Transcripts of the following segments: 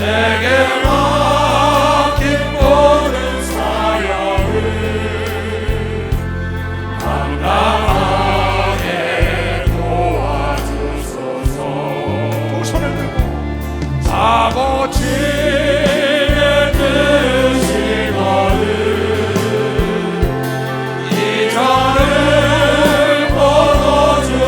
내게 맡긴 모든 사역을 감당하게 도와주소서. 두 손을 들고 아버지의 뜻이거든 이 잔을 거둬주옵소서.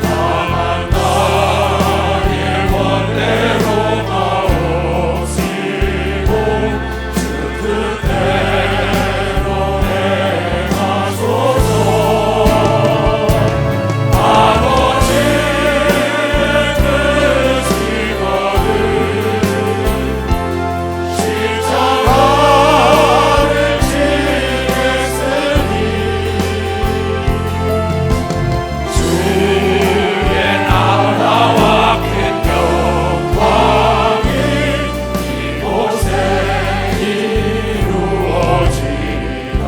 다만 나의 원대로 마옵시고 주 뜻대로 행하소서. 아버지의 뜻이거든 십자가를 지겠으니 주의 나라와 큰 영광이 이곳에 이루어지리라.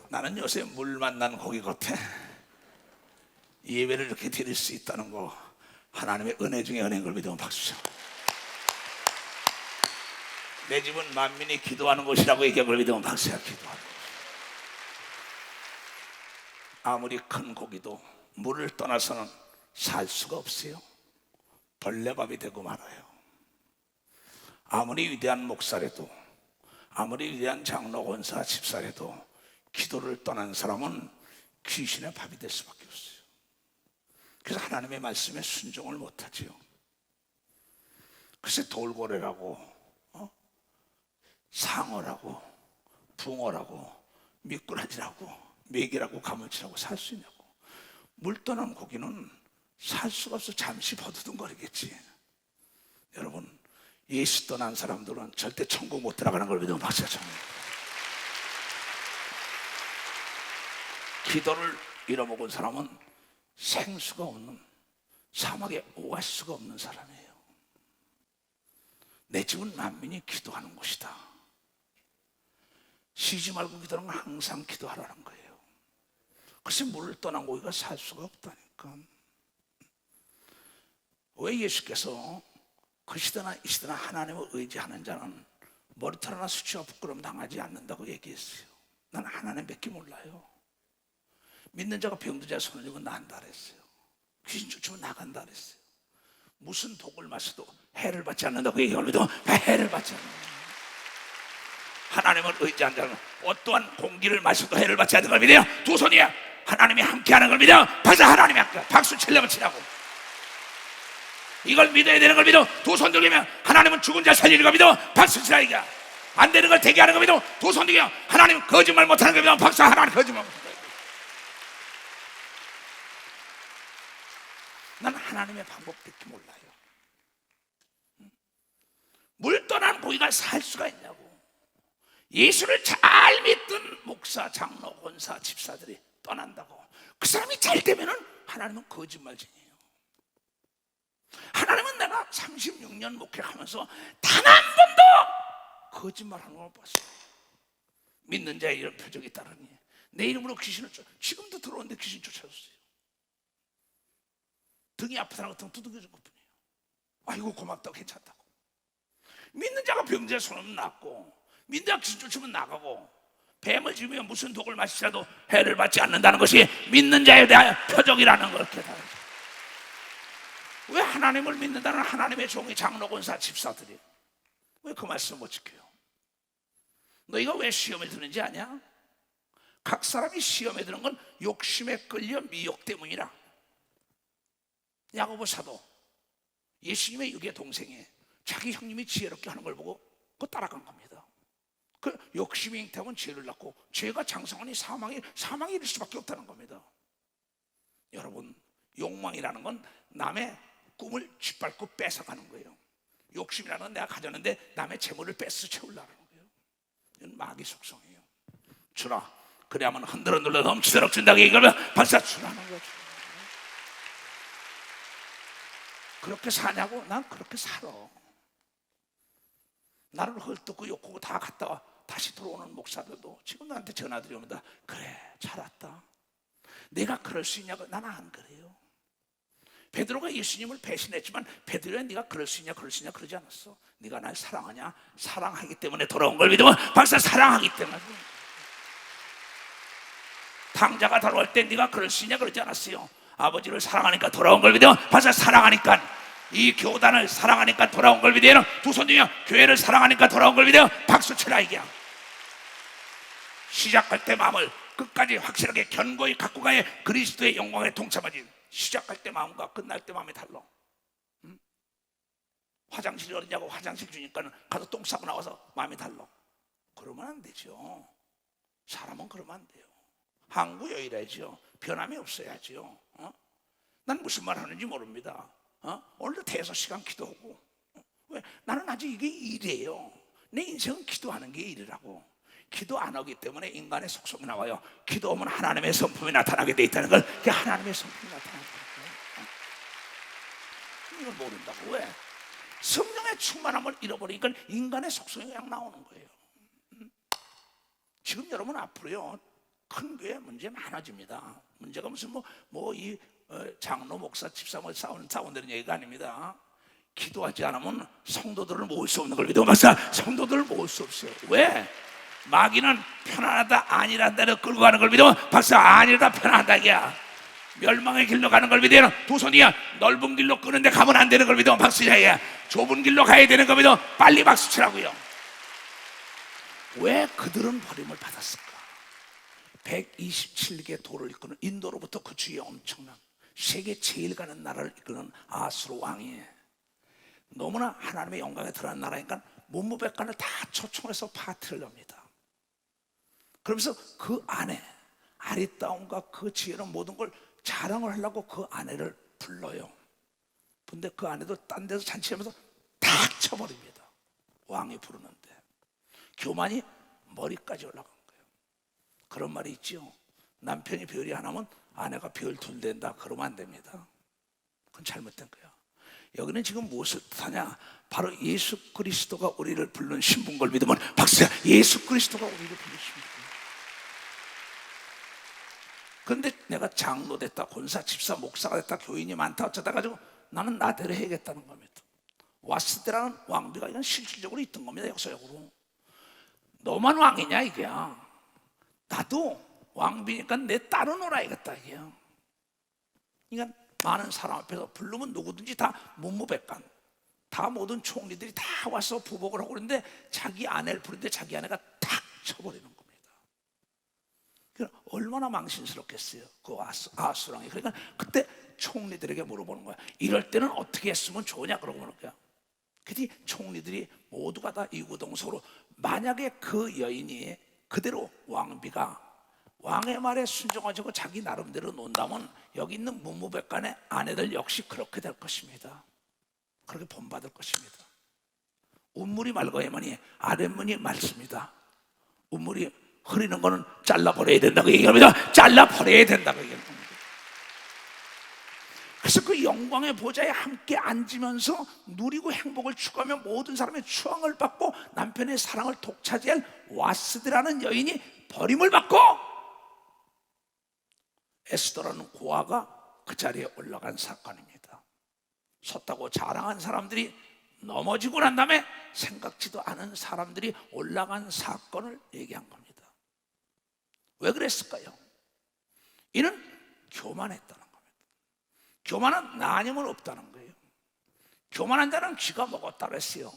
나는 요새 물 만난 고기 같아. 예배를 이렇게 드릴 수 있다는 거 하나님의 은혜 중에 은혜인 걸 믿으면 박수 쳐. 내 집은 만민이 기도하는 곳이라고 얘기한 걸 믿으면 박수야. 기도하는 곳. 아무리 큰 고기도 물을 떠나서는 살 수가 없어요. 벌레밥이 되고 말아요. 아무리 위대한 목사라도, 아무리 위대한 장로, 권사, 집사라도 기도를 떠난 사람은 귀신의 밥이 될 수밖에 없어요. 그래서 하나님의 말씀에 순종을 못하지요. 글쎄 돌고래라고 상어라고 붕어라고 미꾸라지라고 메기라고 가물치라고 살 수 있냐고. 물 떠난 고기는 살 수가 없어. 잠시 버두둥거리겠지. 여러분, 예수 떠난 사람들은 절대 천국 못 들어가는 걸 믿으면 박수가 칩니다. 기도를 잃어먹은 사람은 생수가 없는, 사막에 오아시스가 없는 사람이에요. 내 집은 만민이 기도하는 곳이다. 쉬지 말고 기도하는 건 항상 기도하라는 거예요. 글쎄 물을 떠난 고기가 살 수가 없다니까. 왜 예수께서 그 시대나 이 시대나 하나님을 의지하는 자는 머리털 하나 수치와 부끄러움 당하지 않는다고 얘기했어요. 난 하나님밖에 몰라요. 믿는 자가 병든 자의 손을 들고 난다 그랬어요. 귀신 쫓으면 나간다 그랬어요. 무슨 독을 마셔도 해를 받지 않는다고 얘기하면도 해를 받지 않는다. 하나님을 의지한 자는 어떠한 공기를 마셔도 해를 받지 않는 걸 믿어요. 두 손이야. 하나님이 함께하는 걸 믿어요. 박수. 하나님이 함께. 박수 치려면 치라고. 이걸 믿어야 되는 걸 믿어. 두 손 들리면 하나님은 죽은 자 살리는 걸 믿어. 박수 치라 이게. 안 되는 걸 되게 하는 걸 믿어. 두 손 들리면 하나님 거짓말 못하는 걸 믿어. 박수. 하나님 거짓말 못하는 걸. 난 하나님의 방법밖에 몰라요. 물 떠난 고기가 살 수가 있냐고. 예수를 잘 믿던 목사, 장로, 권사, 집사들이 떠난다고. 그 사람이 잘 되면은 하나님은 거짓말쟁이에요. 하나님은 내가 36년 목회하면서 단 한 번도 거짓말하는 걸 못 봤어요. 믿는 자의 이런 표적이 따르니 내 이름으로 귀신을 지금도 들어오는데 귀신 쫓아줬어요. 등이 아프다는 것처럼 두들겨준 것뿐이에요. 아이고 고맙다고 괜찮다고. 믿는 자가 병자의 손은 낫고, 믿는 자가 귀신 쫓으면 나가고, 뱀을 집으면 무슨 독을 마시더라도 해를 받지 않는다는 것이 믿는 자에 대한 표적이라는 걸 깨달아요. 왜 하나님을 믿는다는 하나님의 종이 장로, 권사, 집사들이 왜 그 말씀을 못 지켜요? 너희가 왜 시험에 드는지 아냐? 각 사람이 시험에 드는 건 욕심에 끌려 미혹 때문이라. 야고보 사도 예수님의 육의 동생이 자기 형님이 지혜롭게 하는 걸 보고 그거 따라간 겁니다. 그 욕심이 잉태하면 죄를 낳고 죄가 장성하니 사망이 이를 수밖에 없다는 겁니다. 여러분, 욕망이라는 건 남의 꿈을 짓밟고 뺏어가는 거예요. 욕심이라는 건 내가 가졌는데 남의 재물을 뺏어 채우려는 거예요. 이건 마귀 속성이에요. 주라, 그래야만 흔들어 눌러 넘치도록 준다고 얘기하면 발사 주라는 거죠. 그렇게 사냐고? 난 그렇게 살아. 나를 헐뜯고 욕하고 다 갔다가 다시 들어오는 목사들도 지금 나한테 전화들이 옵니다. 그래, 잘 왔다. 내가 그럴 수 있냐고? 나는 안 그래요. 베드로가 예수님을 배신했지만 베드로야 네가 그럴 수 있냐 그러지 않았어. 네가 날 사랑하냐? 사랑하기 때문에 돌아온 걸 믿으면 박사 사랑하기 때문에. 당자가 돌아올 때 네가 그럴 수 있냐 그러지 않았어요. 아버지를 사랑하니까 돌아온 걸 믿으면 박사 사랑하니까, 이 교단을 사랑하니까 돌아온 걸 믿으면, 두 손 들며 교회를 사랑하니까 돌아온 걸 믿으면 박수 쳐라. 이게 시작할 때 마음을 끝까지 확실하게 견고히 갖고 가야 그리스도의 영광에 동참하지. 시작할 때 마음과 끝날 때 마음이 달라. 응? 화장실이 어디냐고 화장실 주니까 가서 똥 싸고 나와서 마음이 달라. 그러면 안 되죠. 사람은 그러면 안 돼요. 항구여의라죠. 변함이 없어야죠. 난 무슨 말 하는지 모릅니다. 오늘도 대여섯 시간 기도하고. 왜? 나는 아직 이게 일이에요. 내 인생은 기도하는 게 일이라고. 기도 안 하기 때문에 인간의 속성이 나와요. 기도하면 하나님의 성품이 나타나게 돼 있다는 걸. 그게 하나님의 성품이 나타나는 거예요. 이걸 모른다고. 왜? 성령의 충만함을 잃어버리니까 인간의 속성이 그냥 나오는 거예요. 지금 여러분 앞으로요 큰 교회 문제 많아집니다. 문제가 무슨 이 장로 목사 집사모 싸운다는 얘기가 아닙니다. 기도하지 않으면 성도들을 모을 수 없는 걸 믿어. 박사 성도들을 모을 수 없어요. 왜? 마귀는 편안하다 아니란다를 끌고 가는 걸 믿으면 박사 아니라다 편안하다 이야. 멸망의 길로 가는 걸 믿으면 두 손이야. 넓은 길로 끄는데 가면 안 되는 걸 믿으면 박수야. 좁은 길로 가야 되는 걸 믿으면 빨리 박수 치라고요. 왜 그들은 버림을 받았을까? 127개 도를 이끄는 인도로부터 그 주위에 엄청난 세계 제일 가는 나라를 이끄는 아수르 왕이 너무나 하나님의 영광에 드러난 나라니까 문무백관을 다 초청해서 파티를 엽니다. 그러면서 그 안에 아리따움과 그 지혜로운 모든 걸 자랑을 하려고 그 아내를 불러요. 근데 그 아내도 딴 데서 잔치하면서 탁 쳐버립니다. 왕이 부르는데 교만이 머리까지 올라간 거예요. 그런 말이 있죠. 남편이 별이 하나면 아내가 별 둘 된다. 그러면 안 됩니다. 그건 잘못된 거야. 여기는 지금 무엇을 뜻하냐? 바로 예수 그리스도가 우리를 부른 신분 걸 믿으면 박수야. 예수 그리스도가 우리를 부른 신분. 그런데 내가 장로 됐다, 권사, 집사, 목사가 됐다, 교인이 많다 어쩌다 가지고 나는 나대로 해야겠다는 겁니다. 와스드라는 왕비가 이건 실질적으로 있던 겁니다. 역사적으로. 너만 왕이냐 이게. 나도 왕비니까 내 딸은 오라야겠다 이게. 그러니까 많은 사람 앞에서 부르면 누구든지 다 문무백관, 다 모든 총리들이 다 와서 부복을 하고 그러는데 자기 아내를 부르는데 자기 아내가 탁 쳐버리는 겁니다. 얼마나 망신스럽겠어요 그 아수랑이. 그러니까 그때 총리들에게 물어보는 거야. 이럴 때는 어떻게 했으면 좋으냐 그러고 그러는 거야. 그랬더니 총리들이 모두가 다 이구동성으로 만약에 그 여인이 그대로 왕비가 왕의 말에 순종하고 자기 나름대로 논다면 여기 있는 문무백관의 아내들 역시 그렇게 될 것입니다. 그렇게 본받을 것입니다. 운물이 맑아야만이 아랫문이 맑습니다. 운물이 흐리는 거는 잘라버려야 된다고 얘기합니다. 잘라버려야 된다고 얘기합니다. 그래서 그 영광의 보좌에 함께 앉으면서 누리고 행복을 추구하며 모든 사람의 추앙을 받고 남편의 사랑을 독차지할 와스드라는 여인이 버림을 받고 에스더라는 고아가 그 자리에 올라간 사건입니다. 섰다고 자랑한 사람들이 넘어지고 난 다음에 생각지도 않은 사람들이 올라간 사건을 얘기한 겁니다. 왜 그랬을까요? 이는 교만했다는 겁니다. 교만은 나님은 없다는 거예요. 교만한 자는 귀가 먹었다 그랬어요.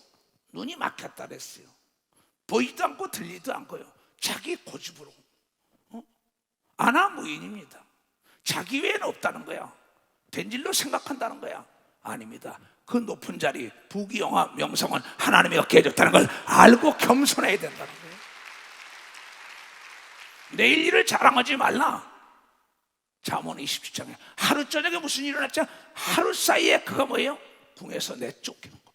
눈이 막혔다 그랬어요. 보이지도 않고 들리지도 않고요. 자기 고집으로 아나무인입니다. 자기 외에는 없다는 거야. 된질로 생각한다는 거야. 아닙니다. 그 높은 자리 부귀영화 명성은 하나님이 얻게 해줬다는 걸 알고 겸손해야 된다는 거예요. 내일 일을 자랑하지 말라. 잠언 27장에 하루 저녁에 무슨 일이 일어났죠? 하루 사이에 그가 뭐예요? 궁에서 내쫓기는 겁니다.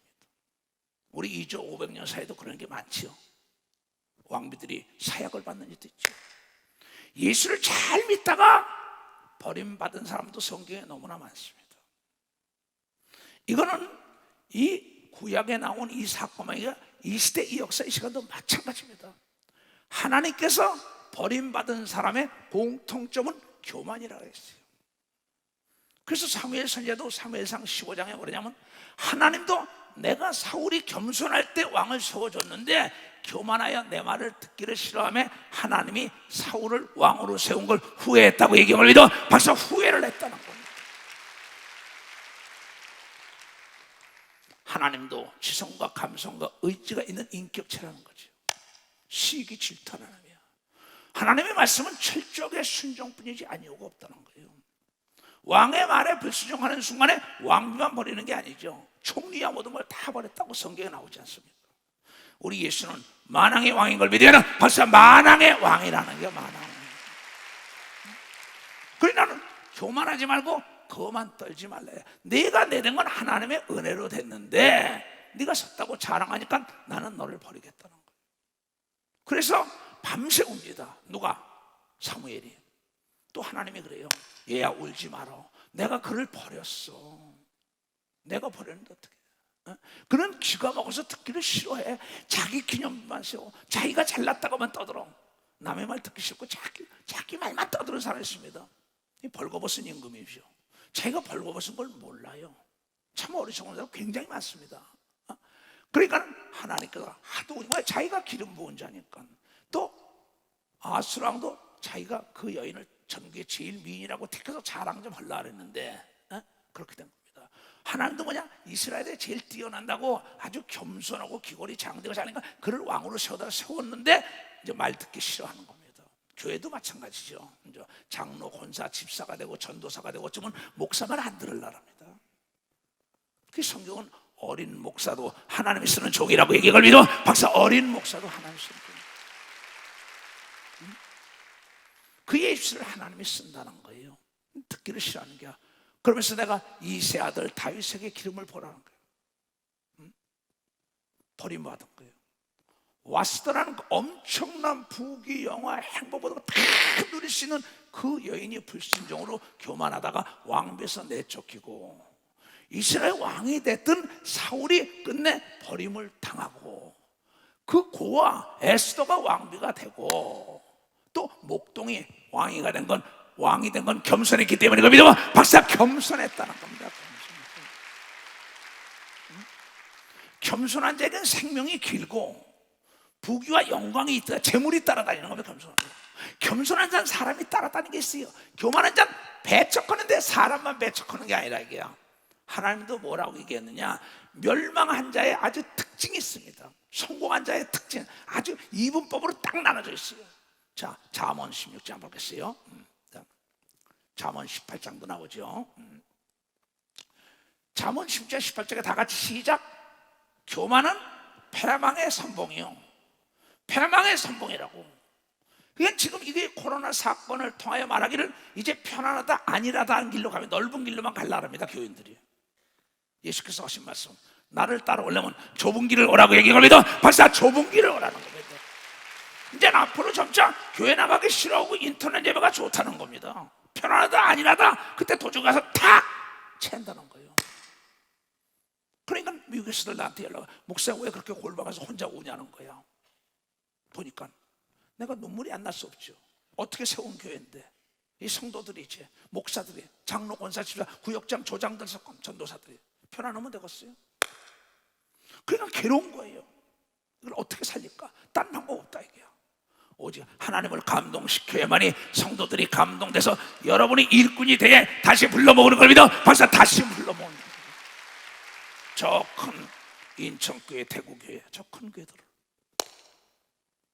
우리 2조 500년 사이도 그런 게 많지요. 왕비들이 사약을 받는 일도 있죠. 예수를 잘 믿다가 버림받은 사람도 성경에 너무나 많습니다. 이거는 이 구약에 나온 이 사건이 이 시대 이 역사 이 시간도 마찬가지입니다. 하나님께서 버림받은 사람의 공통점은 교만이라고 했어요. 그래서 사무엘 선지자도 사무엘상 15장에 뭐냐면 하나님도 내가 사울이 겸손할 때 왕을 세워줬는데 교만하여 내 말을 듣기를 싫어하며 하나님이 사울을 왕으로 세운 걸 후회했다고 얘기를 믿어 벌써 후회를 했다는 겁니다. 하나님도 지성과 감성과 의지가 있는 인격체라는 거죠. 시기 질투하는 하나님이야. 하나님의 말씀은 철저하게 순종뿐이지 아니오가 없다는 거예요. 왕의 말에 불순종하는 순간에 왕비만 버리는 게 아니죠. 총리와 모든 걸 다 버렸다고 성경에 나오지 않습니까? 우리 예수는 만왕의 왕인 걸 믿으면 벌써 만왕의 왕이라는 게 만왕. 그래 나는 교만하지 말고 거만 떨지 말래. 내가 내된 건 하나님의 은혜로 됐는데 네가 섰다고 자랑하니까 나는 너를 버리겠다는 거예요. 그래서 밤새 웁니다. 누가? 사무엘이. 또 하나님이 그래요. 얘야 울지 마라. 내가 그를 버렸어. 내가 버렸는데 어떻게 해? 그는 귀가 먹어서 듣기를 싫어해. 자기 기념만 세워. 자기가 잘났다고만 떠들어. 남의 말 듣기 싫고 자기 말만 떠드는 사람이 있습니다. 이 벌거벗은 임금이죠. 자기가 벌거벗은 걸 몰라요. 참 어리석은 사람 굉장히 많습니다. 그러니까 하나님께서 하도 자기가 기름 부은 자니까. 또 아수랑도 자기가 그 여인을 전국에 제일 미인이라고 택해서 자랑 좀 하려고 했는데 그렇게 된 겁니다. 하나님도 뭐냐? 이스라엘에 제일 뛰어난다고 아주 겸손하고 귀걸이 장대가 잘하니까 그를 왕으로 세웠는데 이제 말 듣기 싫어하는 겁니다. 교회도 마찬가지죠. 이제 장로, 권사, 집사가 되고 전도사가 되고 어쩌면 목사만 안 들으려고 합니다. 그 성경은 어린 목사도 하나님이 쓰는 종이라고 얘기를 믿어 박사 어린 목사도 하나님이 쓰는 종. 그의 입술을 하나님이 쓴다는 거예요. 듣기를 싫어하는 게야. 그러면서 내가 이세 아들 다윗에게 기름을 보라는 거예요. 버림받은 거예요. 와스더라는 그 엄청난 부귀 영화 행복보다 다 누릴 수 있는 그 여인이 불순종으로 교만하다가 왕비에서 내쫓기고 이스라엘 왕이 됐던 사울이 끝내 버림을 당하고 그 고아 에스더가 왕비가 되고 또 목동이 왕이 된 건 겸손했기 때문에 믿어 박사 겸손했다는 겁니다. 겸손한 자에게는 생명이 길고 부귀와 영광이 있다. 재물이 따라다니는 겁니다. 겸손한 자는 사람이 따라다니는 게 있어요. 교만한 자는 배척하는데 사람만 배척하는 게 아니라 이게요. 하나님도 뭐라고 얘기했느냐? 멸망한 자의 아주 특징이 있습니다. 성공한 자의 특징 아주 이분법으로 딱 나눠져 있어요. 자, 잠언 16장 보겠어요. 잠언 18장도 나오죠. 잠언 16장 18장에 다 같이 시작. 교만은 패망의 선봉이요. 패망의 선봉이라고. 그게 지금 이게 코로나 사건을 통하여 말하기를 이제 편안하다 아니라다 하는 길로 가면 넓은 길로만 갈라 합니다. 교인들이. 예수께서 하신 말씀, 나를 따라오려면 좁은 길을 오라고 얘기합니다. 벌써 좁은 길을 오라는 겁니다. 이제 앞으로 점차 교회 나가기 싫어하고 인터넷 예배가 좋다는 겁니다. 편안하다 아니라다 그때 도중 가서 탁 챈다는 거예요. 그러니까 미국에서들 나한테 연락, 목사가 왜 그렇게 골방에서 혼자 우냐는 거야. 보니까 내가 눈물이 안 날 수 없죠. 어떻게 세운 교회인데 이 성도들이 이제 목사들이 장로, 권사, 집사, 구역장, 조장들, 전도사들이 편안하면 되겠어요? 그러니까 괴로운 거예요. 이걸 어떻게 살릴까? 딴 방법 없다 이게요. 오직 하나님을 감동시켜야만이 성도들이 감동돼서 여러분이 일꾼이 돼 다시 불러모으는 걸 믿어 벌써 다시 불러모으는 거예요. 저 큰 인천교회, 대구교회 저 큰 교회들을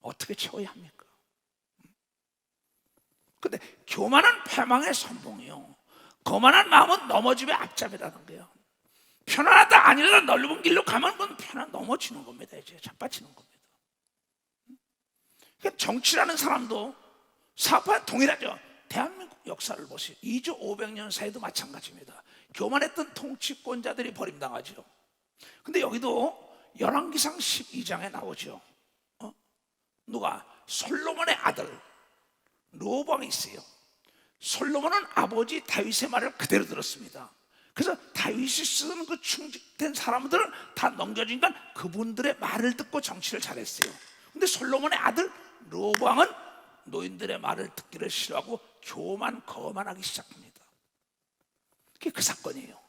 어떻게 채워야 합니까? 근데 교만한 패망의 선봉이요, 거만한 마음은 넘어짐의 앞잡이라는 거예요. 편안하다 아니라다 넓은 길로 가면 그건 편안 넘어지는 겁니다. 이제 자빠지는 겁니다. 그러니까 정치라는 사람도 사업과 동일하죠. 대한민국 역사를 보세요. 2조 500년 사이도 마찬가지입니다. 교만했던 통치권자들이 버림당하죠. 근데 여기도 열왕기상 12장에 나오죠. 누가? 솔로몬의 아들 르호보암이 있어요. 솔로몬은 아버지 다윗의 말을 그대로 들었습니다. 그래서 다윗이 쓰는 그 충직된 사람들을 다 넘겨주니까 그분들의 말을 듣고 정치를 잘했어요. 근데 솔로몬의 아들 르호보암은 노인들의 말을 듣기를 싫어하고 거만하기 시작합니다. 그게 그 사건이에요.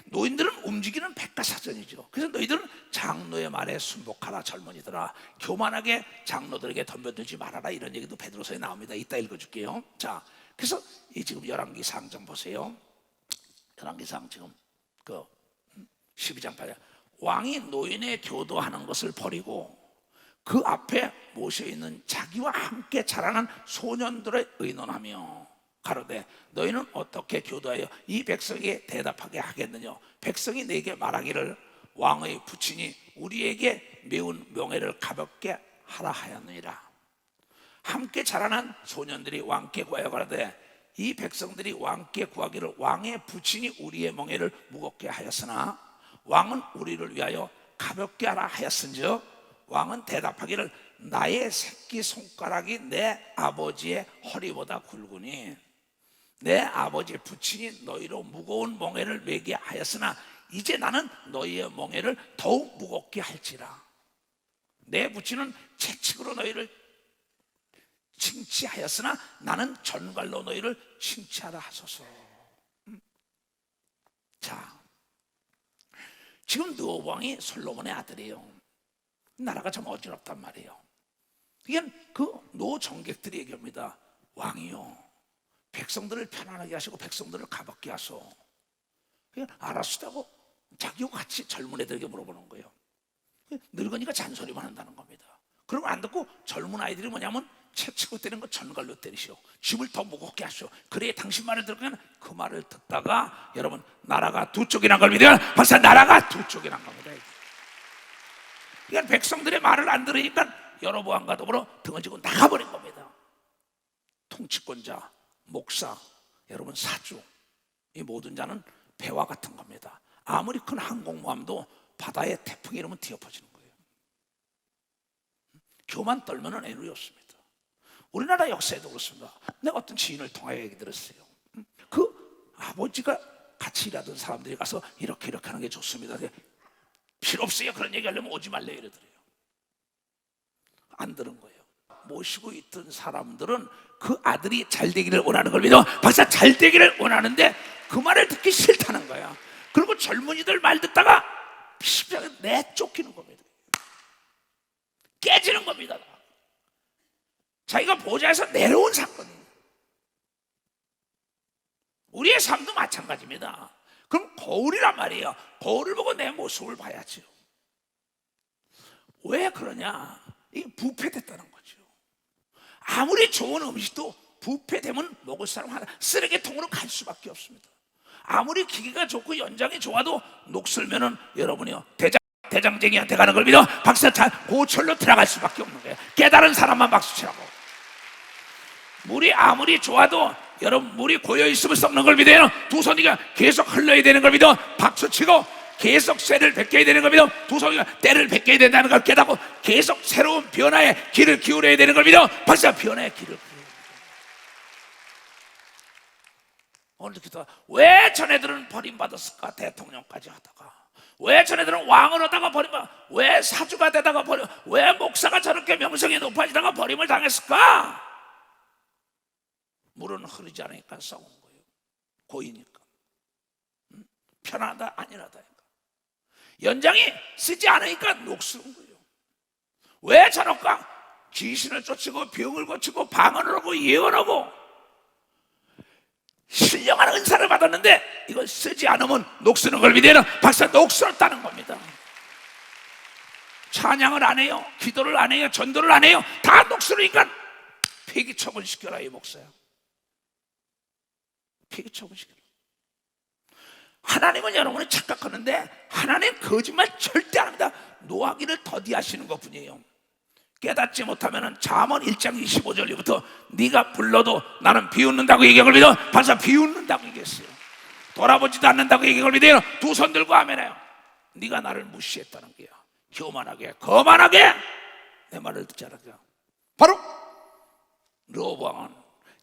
노인들은 움직이는 백과사전이죠. 그래서 너희들은 장로의 말에 순복하라. 젊은이들아, 교만하게 장로들에게 덤벼들지 말아라. 이런 얘기도 베드로서에 나옵니다. 이따 읽어줄게요. 자, 그래서 이 지금 열왕기상 좀 보세요. 열왕기상 지금 그 12장 8절. 왕이 노인의 교도하는 것을 버리고 그 앞에 모셔 있는 자기와 함께 자라난 소년들을 의논하며 가로되 너희는 어떻게 교도하여 이 백성에게 대답하게 하겠느냐? 백성이 내게 말하기를 왕의 부친이 우리에게 매운 명예를 가볍게 하라 하였느니라. 함께 자라난 소년들이 왕께 구하여 가로되 이 백성들이 왕께 구하기를 왕의 부친이 우리의 명예를 무겁게 하였으나 왕은 우리를 위하여 가볍게 하라 하였은즉 왕은 대답하기를 나의 새끼 손가락이 내 아버지의 허리보다 굵으니 내 아버지의 부친이 너희로 무거운 멍에를 매게 하였으나 이제 나는 너희의 멍에를 더욱 무겁게 할지라. 내 부친은 채찍으로 너희를 칭치하였으나 나는 전갈로 너희를 칭치하라 하소서. 자, 지금 느헤람 왕이 솔로몬의 아들이에요. 나라가 좀 어지럽단 말이에요. 이건 그 노정객들이 얘기합니다. 왕이요, 백성들을 편안하게 하시고 백성들을 가볍게 하소. 그냥 알았다고 자기와 같이 젊은 애들에게 물어보는 거예요. 늙은이가 잔소리만 한다는 겁니다. 그러면 안 듣고 젊은 아이들이 뭐냐면 채찍으로 때리는 거 전갈로 때리시오. 집을 더 무겁게 하시오. 그래야 당신 말을 들으면 그 말을 듣다가 여러분 나라가 두 쪽이 난 걸 믿으면 벌써 나라가 두 쪽이 난 겁니다. 그러니까 백성들의 말을 안 들으니까 여로보암과 더불어 등을 지고 나가버린 겁니다. 통치권자, 목사, 여러분 사주, 이 모든 자는 배와 같은 겁니다. 아무리 큰 항공모함도 바다에 태풍이 이러면 뒤엎어지는 거예요. 교만 떨면은 애누리 없습니다. 우리나라 역사에도 그렇습니다. 내가 어떤 지인을 통하여 얘기 들었어요. 그 아버지가 같이 일하던 사람들이 가서 이렇게 하는 게 좋습니다. 필요 없어요. 그런 얘기 하려면 오지 말래 이러더래요. 안 들은 거예요. 모시고 있던 사람들은 그 아들이 잘 되기를 원하는 걸 믿어 박사 잘 되기를 원하는데 그 말을 듣기 싫다는 거야. 그리고 젊은이들 말 듣다가 십자가에 내쫓기는 겁니다. 깨지는 겁니다. 자기가 보좌에서 내려온 사건이에요. 우리의 삶도 마찬가지입니다. 그럼 거울이란 말이에요. 거울을 보고 내 모습을 봐야죠. 왜 그러냐? 이게 부패됐다는 거죠. 아무리 좋은 음식도 부패되면 먹을 사람 하나 쓰레기통으로 갈 수밖에 없습니다. 아무리 기계가 좋고 연장이 좋아도 녹슬면은 여러분이요 대장쟁이한테 가는 걸 믿어 박사 잘 고철로 들어갈 수밖에 없는 거예요. 깨달은 사람만 박수치라고. 물이 아무리 좋아도 여러분 물이 고여 있으면 썩는 걸 믿어요. 두 손이가 계속 흘러야 되는 걸 믿어 박수치고 계속 쇠를 벗겨야 되는 걸 믿어 두 손이가 때를 벗겨야 된다는 걸 깨닫고 계속 새로운 변화의 길을 기울여야 되는 걸 믿어 박사 변화의 길을 기울여야 됩니다. 오늘 기도가 왜 전애들은 버림받았을까? 대통령까지 하다가 왜 전애들은 왕을 하다가 버림받아? 왜 사주가 되다가 버려? 왜 목사가 저렇게 명성이 높아지다가 버림을 당했을까? 물은 흐르지 않으니까 싸운 거예요. 고이니까. 편하다 아니라다니까. 연장이 쓰지 않으니까 녹슬은 거예요. 왜 저럴까? 귀신을 쫓고 병을 고치고 방언을 하고 예언하고 신령한 은사를 받았는데 이걸 쓰지 않으면 녹슬는 걸 믿어요. 박사 녹슬었다는 겁니다. 찬양을 안 해요. 기도를 안 해요. 전도를 안 해요. 다 녹슬으니까 폐기 처분시켜라 이 목사야. 폐기 처분시켜라. 하나님은 여러분이 착각하는데 하나님 거짓말 절대 안 합니다. 노하기를 더디하시는 것뿐이에요. 깨닫지 못하면 잠언 1장 25절부터 네가 불러도 나는 비웃는다고 얘기한 걸 믿어 벌써 비웃는다고 얘기했어요. 돌아보지도 않는다고 얘기한 걸 믿어요. 두 손 들고 아멘해요. 네가 나를 무시했다는 거야. 교만하게 거만하게 내 말을 듣지 않았다. 바로 르호보암은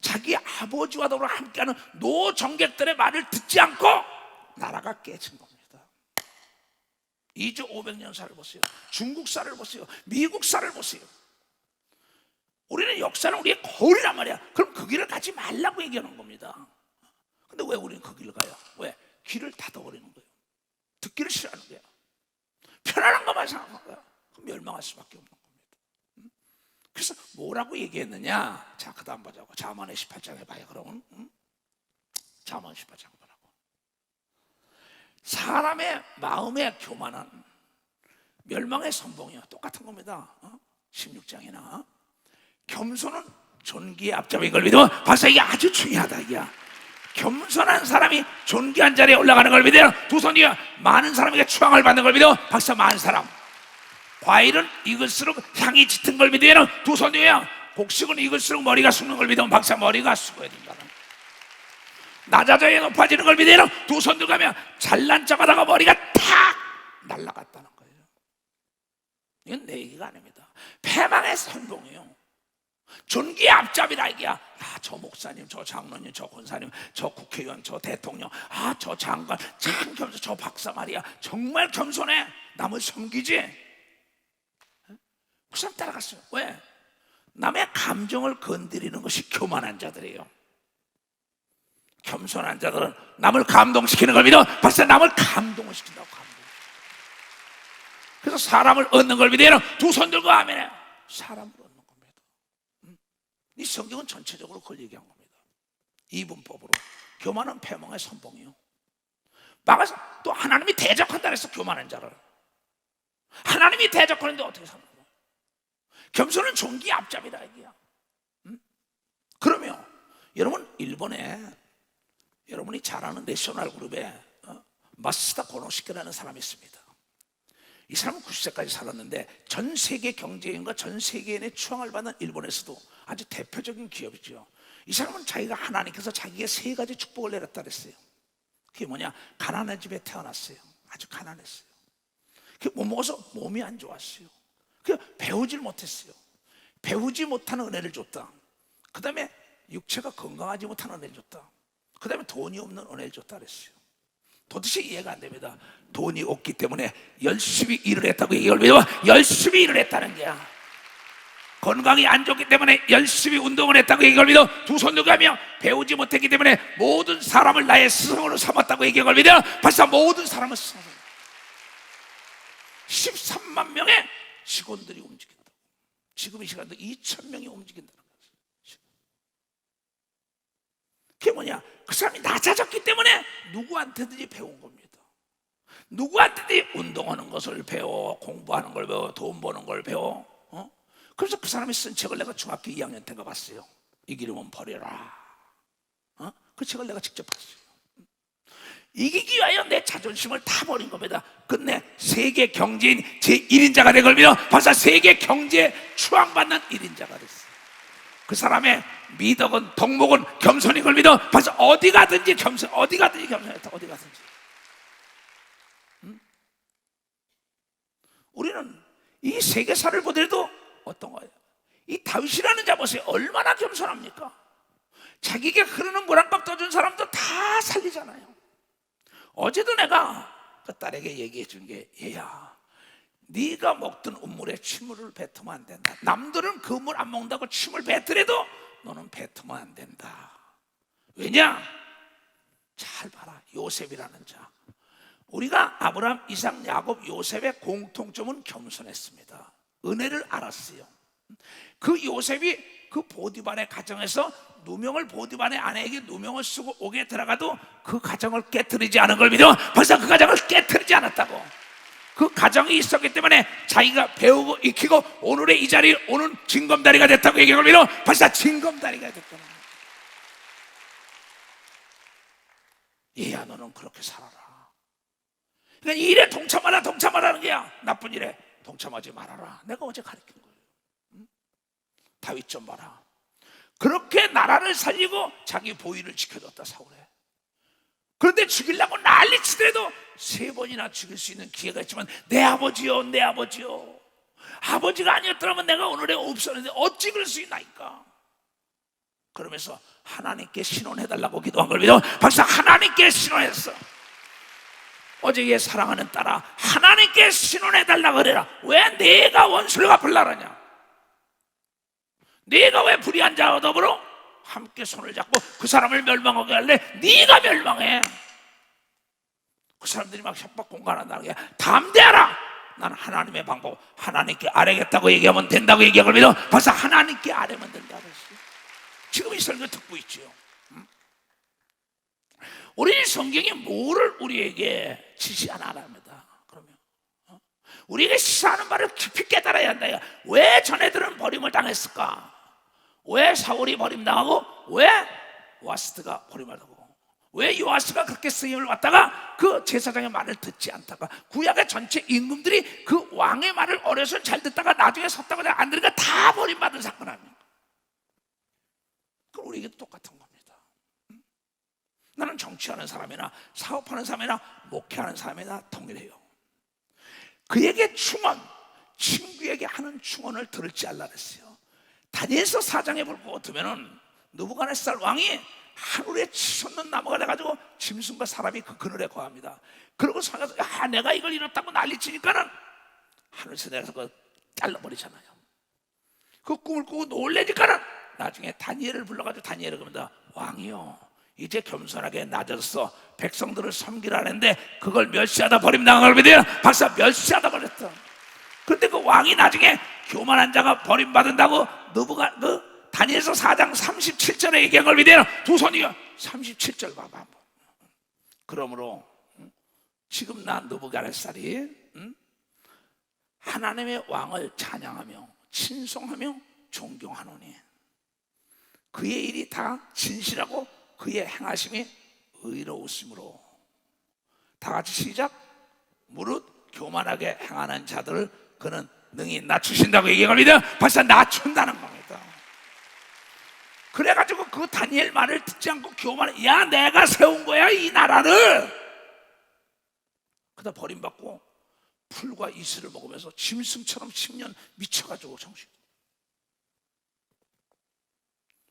자기 아버지와 더불어 함께하는 노정객들의 말을 듣지 않고 나라가 깨진 겁니다. 2조 500년 사를 보세요. 중국 사를 보세요. 미국 사를 보세요. 우리는 역사는 우리의 거울이란 말이야. 그럼 그 길을 가지 말라고 얘기하는 겁니다. 근데 왜 우리는 그 길을 가요? 왜? 길을 닫아버리는 거예요. 듣기를 싫어하는 거야. 편안한 것만 생각하는 거야. 그럼 멸망할 수밖에 없는 겁니다. 그래서 뭐라고 얘기했느냐? 자, 그 다음 보자고. 잠언의 18장 해봐요. 그러면 잠언 18장 보라고. 사람의 마음의 교만은 멸망의 선봉이요. 똑같은 겁니다. 16장이나 겸손은 존귀의 앞잡인 걸 믿으면 박사 이게 아주 중요하다. 이게 겸손한 사람이 존귀한 자리에 올라가는 걸 믿어요. 두 손 위에 많은 사람에게 추앙을 받는 걸 믿어. 박사 많은 사람. 과일은 익을수록 향이 짙은 걸 믿어요. 두 손 위에 곡식은 익을수록 머리가 숙는 걸 믿으면 박사 머리가 숙어야 된다. 낮아져야 높아지는 걸 믿어요. 두 손 들어가면 잘난 척하다가 머리가 탁 날아갔다는 거예요. 이건 내 얘기가 아닙니다. 패망의 선봉이에요. 존귀의 앞잡이라 이게야. 저 목사님, 저 장로님, 저 권사님, 저 국회의원, 저 대통령, 저 장관, 참 겸손, 저 박사 말이야. 정말 겸손해. 남을 섬기지. 그 사람 따라갔어요. 왜? 남의 감정을 건드리는 것이 교만한 자들이에요. 겸손한 자들은 남을 감동시키는 걸 믿어. 박사 남을 감동을 시킨다고. 그래서 사람을 얻는 걸 믿어요. 두 손 들고 아멘해. 사람을 얻는 겁니다. 이 성경은 전체적으로 그걸 얘기한 겁니다. 이분법으로 교만은 패망의 선봉이요. 막아서 또 하나님이 대적한다 해서 교만한 자를 하나님이 대적하는데 어떻게 사는 거야? 겸손은 존귀의 앞잡이다 이게야. 그러면 여러분 일본에 여러분이 잘 아는 내셔널 그룹에 마스다 고노시케라는 사람이 있습니다. 이 사람은 90세까지 살았는데 전 세계 경제인과 전 세계인의 추앙을 받는 일본에서도 아주 대표적인 기업이죠. 이 사람은 자기가 하나님께서 자기에게 3가지 축복을 내렸다 그랬어요. 그게 뭐냐? 가난한 집에 태어났어요. 아주 가난했어요. 그게 못 먹어서 몸이 안 좋았어요. 그 배우질 못했어요. 배우지 못하는 은혜를 줬다. 그 다음에 육체가 건강하지 못하는 은혜를 줬다. 그 다음에 돈이 없는 은혜를 줬다 그랬어요. 도대체 이해가 안 됩니다. 돈이 없기 때문에 열심히 일을 했다고 얘기를 믿어. 열심히 일을 했다는 거야. 건강이 안 좋기 때문에 열심히 운동을 했다고 얘기를 믿어. 두 손 들고 하며 배우지 못했기 때문에 모든 사람을 나의 스승으로 삼았다고 얘기를 믿어. 벌써 모든 사람을 스승으로 13만 명의 직원들이 움직인다. 지금 이 시간도 2,000명이 움직인다는 거죠. 그게 뭐냐? 그 사람이 낮아졌기 때문에 누구한테든지 배운 겁니다. 누구한테든지 운동하는 것을 배워, 공부하는 걸 배워, 돈 버는 걸 배워. 그래서 그 사람이 쓴 책을 내가 중학교 2학년 때가 봤어요. 이기려면 버려라. 그 책을 내가 직접 봤어요. 이기기 위하여 내 자존심을 다 버린 겁니다. 끝내 세계 경제인 제1인자가 된 걸 믿어. 벌써 세계 경제에 추앙받는 1인자가 됐어요. 그 사람의 미덕은 덕목은 겸손인 걸 믿어. 벌써 어디 가든지 겸손, 어디 가든지 겸손했다. 어디 가든지. 우리는 이 세계사를 보더라도 어떤 거예요? 이 다윗이라는 자 보세요. 얼마나 겸손합니까? 자기에게 흐르는 물 한 컵 떠준 사람도 다 살리잖아요. 어제도 내가 그 딸에게 얘기해 준 게, 얘야, 네가 먹던 우물에 침을 뱉으면 안 된다. 남들은 그 물 안 먹는다고 침을 뱉더라도 너는 뱉으면 안 된다. 왜냐? 잘 봐라. 요셉이라는 자. 우리가 아브라함, 이삭, 야곱, 요셉의 공통점은 겸손했습니다. 은혜를 알았어요. 그 요셉이 그 보디발의 가정에서 누명을 보디발의 아내에게 누명을 쓰고 옥에 들어가도 그 가정을 깨트리지 않은 걸 믿어. 벌써 그 가정을 깨트리지 않았다고. 그 가정이 있었기 때문에 자기가 배우고 익히고 오늘의 이 자리에 오는 징검다리가 됐다고 얘기를 믿어. 벌써 징검다리가 됐구나. 얘야, 너는 그렇게 살아라. 그러니까 일에 동참하라는 게야. 나쁜 일에 동참하지 말아라. 내가 어제 가르친 거예요. 다윗 좀 봐라. 그렇게 나라를 살리고 자기 보위를 지켜줬다 사울에. 그런데 죽이려고 난리치더라도 3번이나 죽일 수 있는 기회가 있지만 내 아버지요, 내 아버지요, 아버지가 아니었더라면 내가 오늘에 없었는데 어찌 그럴 수 있나이까. 그러면서 하나님께 신원해달라고 기도한 걸 믿어. 박사 하나님께 신원했어. 어제 얘 사랑하는 딸아, 하나님께 신원해달라고 그래라. 왜 내가 원수를 갚으려고 하냐? 네가 왜 불의한 자와 더불어 함께 손을 잡고 그 사람을 멸망하게 할래? 네가 멸망해. 그 사람들이 막 협박 공간한다는 게 담대하라. 난 하나님의 방법, 하나님께 아뢰겠다고 얘기하면 된다고 얘기하고 믿어. 벌써 하나님께 아뢰면 된다고 했어요. 지금 이 설교 듣고 있죠. 우리 성경이 뭐를 우리에게 지시하나 합니다. 그러면 우리에게 시사하는 바를 깊이 깨달아야 한다. 왜 전애들은 버림을 당했을까? 왜 사울이 버림당하고 왜 요아스가 버림을 당하고 왜 요아스가 그렇게 쓰임을 받다가 그 제사장의 말을 듣지 않다가 구약의 전체 임금들이 그 왕의 말을 어려서 잘 듣다가 나중에 섰다고 안 들으니까 다 버림받은 사건 아닙니까? 그럼 우리에게도 똑같은 겁니다. 나는 정치하는 사람이나 사업하는 사람이나 목회하는 사람이나 동일해요. 그에게 충원, 친구에게 하는 충원을 들을지 알라 그랬어요. 다니엘서 4장에 보고 들으면은 느부갓네살 왕이 하늘에 치솟는 나무가 돼가지고 짐승과 사람이 그 그늘에 거합니다. 그러고 사가서 내가 이걸 잃었다고 난리치니까는 하늘에서 내려서 그거 잘라버리잖아요. 그 꿈을 꾸고 놀래니까는 나중에 다니엘을 불러가지고 다니엘을 그럽니다. 왕이요, 이제 겸손하게 낮아서 백성들을 섬기라는데 그걸 멸시하다 버림당한 걸 믿어요. 박사 멸시하다 버렸다. 그런데 그 왕이 나중에 교만한 자가 버림받는다고 다니엘서 4장 37절에 얘기한 걸 믿어요. 두 손이요. 37절 봐봐. 그러므로 지금 나 느부갓네살이 하나님의 왕을 찬양하며 친송하며 존경하노니 그의 일이 다 진실하고 그의 행하심이 의로우심으로. 다 같이 시작. 무릇 교만하게 행하는 자들을 그는 능히 낮추신다고 얘기합니다. 벌써 낮춘다는 겁니다. 그래가지고 그 다니엘 말을 듣지 않고 교만해. 야, 내가 세운 거야 이 나라를. 그다 버림받고 풀과 이슬을 먹으면서 짐승처럼 10년 미쳐가지고 정신.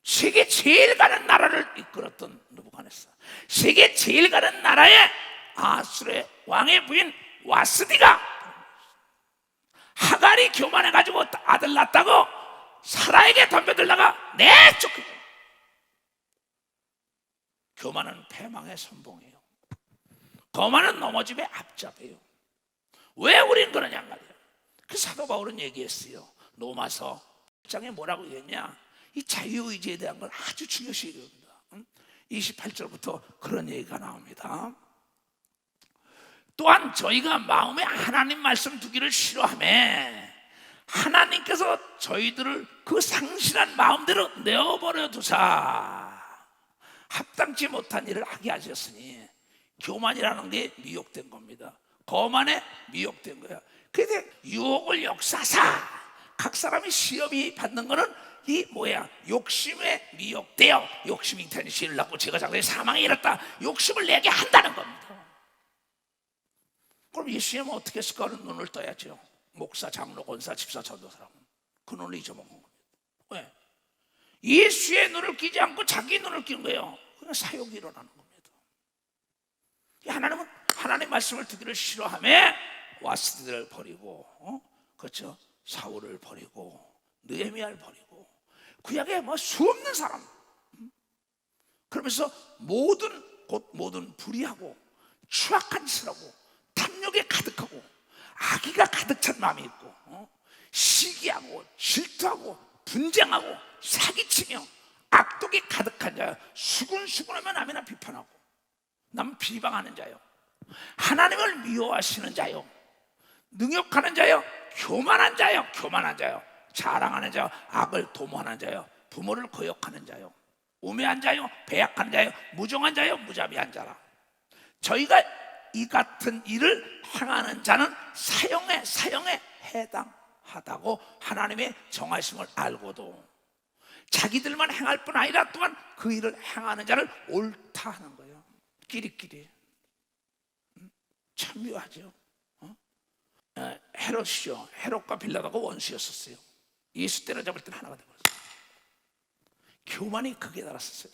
세계 제일 가는 나라를 이끌었던 느부갓네살, 세계 제일 가는 나라의 아수르의 왕의 부인 와스디가 하갈이 교만해가지고 아들 낳았다고 사라에게 덤벼들다가 내쫓고. 교만은 패망의 선봉이에요. 거만은 넘어짐의 앞잡이에요. 왜 우리는 그러냐 말이에요. 그 사도 바울은 얘기했어요. 로마서 1장에 뭐라고 얘기했냐, 이 자유의지에 대한 걸 아주 중요시 얘기합니다. 28절부터 그런 얘기가 나옵니다. 또한 저희가 마음에 하나님 말씀 두기를 싫어하며 하나님께서 저희들을 그 상실한 마음대로 내어버려 두사 합당치 못한 일을 하게 하셨으니, 교만이라는 게 미혹된 겁니다. 거만에 미혹된 거야. 그런데 유혹을 역사사 각 사람이 시험이 받는 거는 이 뭐야? 욕심에 미혹되어 욕심이 태는 씨를 낳고 제가 장래에 사망에 이르렀다. 욕심을 내게 한다는 겁니다. 그럼 예수님은 어떻게 했을까? 눈을 떠야죠. 목사, 장로, 권사, 집사, 전도사라고 그 눈을 잊어먹은 겁니다. 왜? 예수의 눈을 끼지 않고 자기 눈을 끼는 거예요. 그냥 사욕이 일어나는 겁니다. 하나님은 하나님 말씀을 듣기를 싫어하며 와스디를 버리고, 그렇죠? 사울을 버리고 느헤미야를 버리고 구약에 뭐 수없는 사람, 그러면서 모든 불의하고 추악한 짓을 하고 탐욕에 가득하고 악의가 가득 찬 마음이 있고 시기하고 질투하고 분쟁하고 사기치며 악독이 가득한 자요, 수군수군하며 남이나 비판하고 남 비방하는 자요, 하나님을 미워하시는 자요, 능욕하는 자요, 교만한 자요, 자랑하는 자요, 악을 도모하는 자요, 부모를 거역하는 자요, 우매한 자요, 배약한 자요, 무정한 자요, 무자비한 자라. 저희가 이 같은 일을 행하는 자는 사형에 해당하다고 하나님의 정하심을 알고도 자기들만 행할 뿐 아니라 또한 그 일을 행하는 자를 옳다 하는 거예요. 끼리끼리. 참 묘하죠. 헤롯이죠. 헤롯과 빌라도가 원수였었어요. 예수 때려잡을 때는 하나가 되버렸어요. 교만이 극에 달았었어요.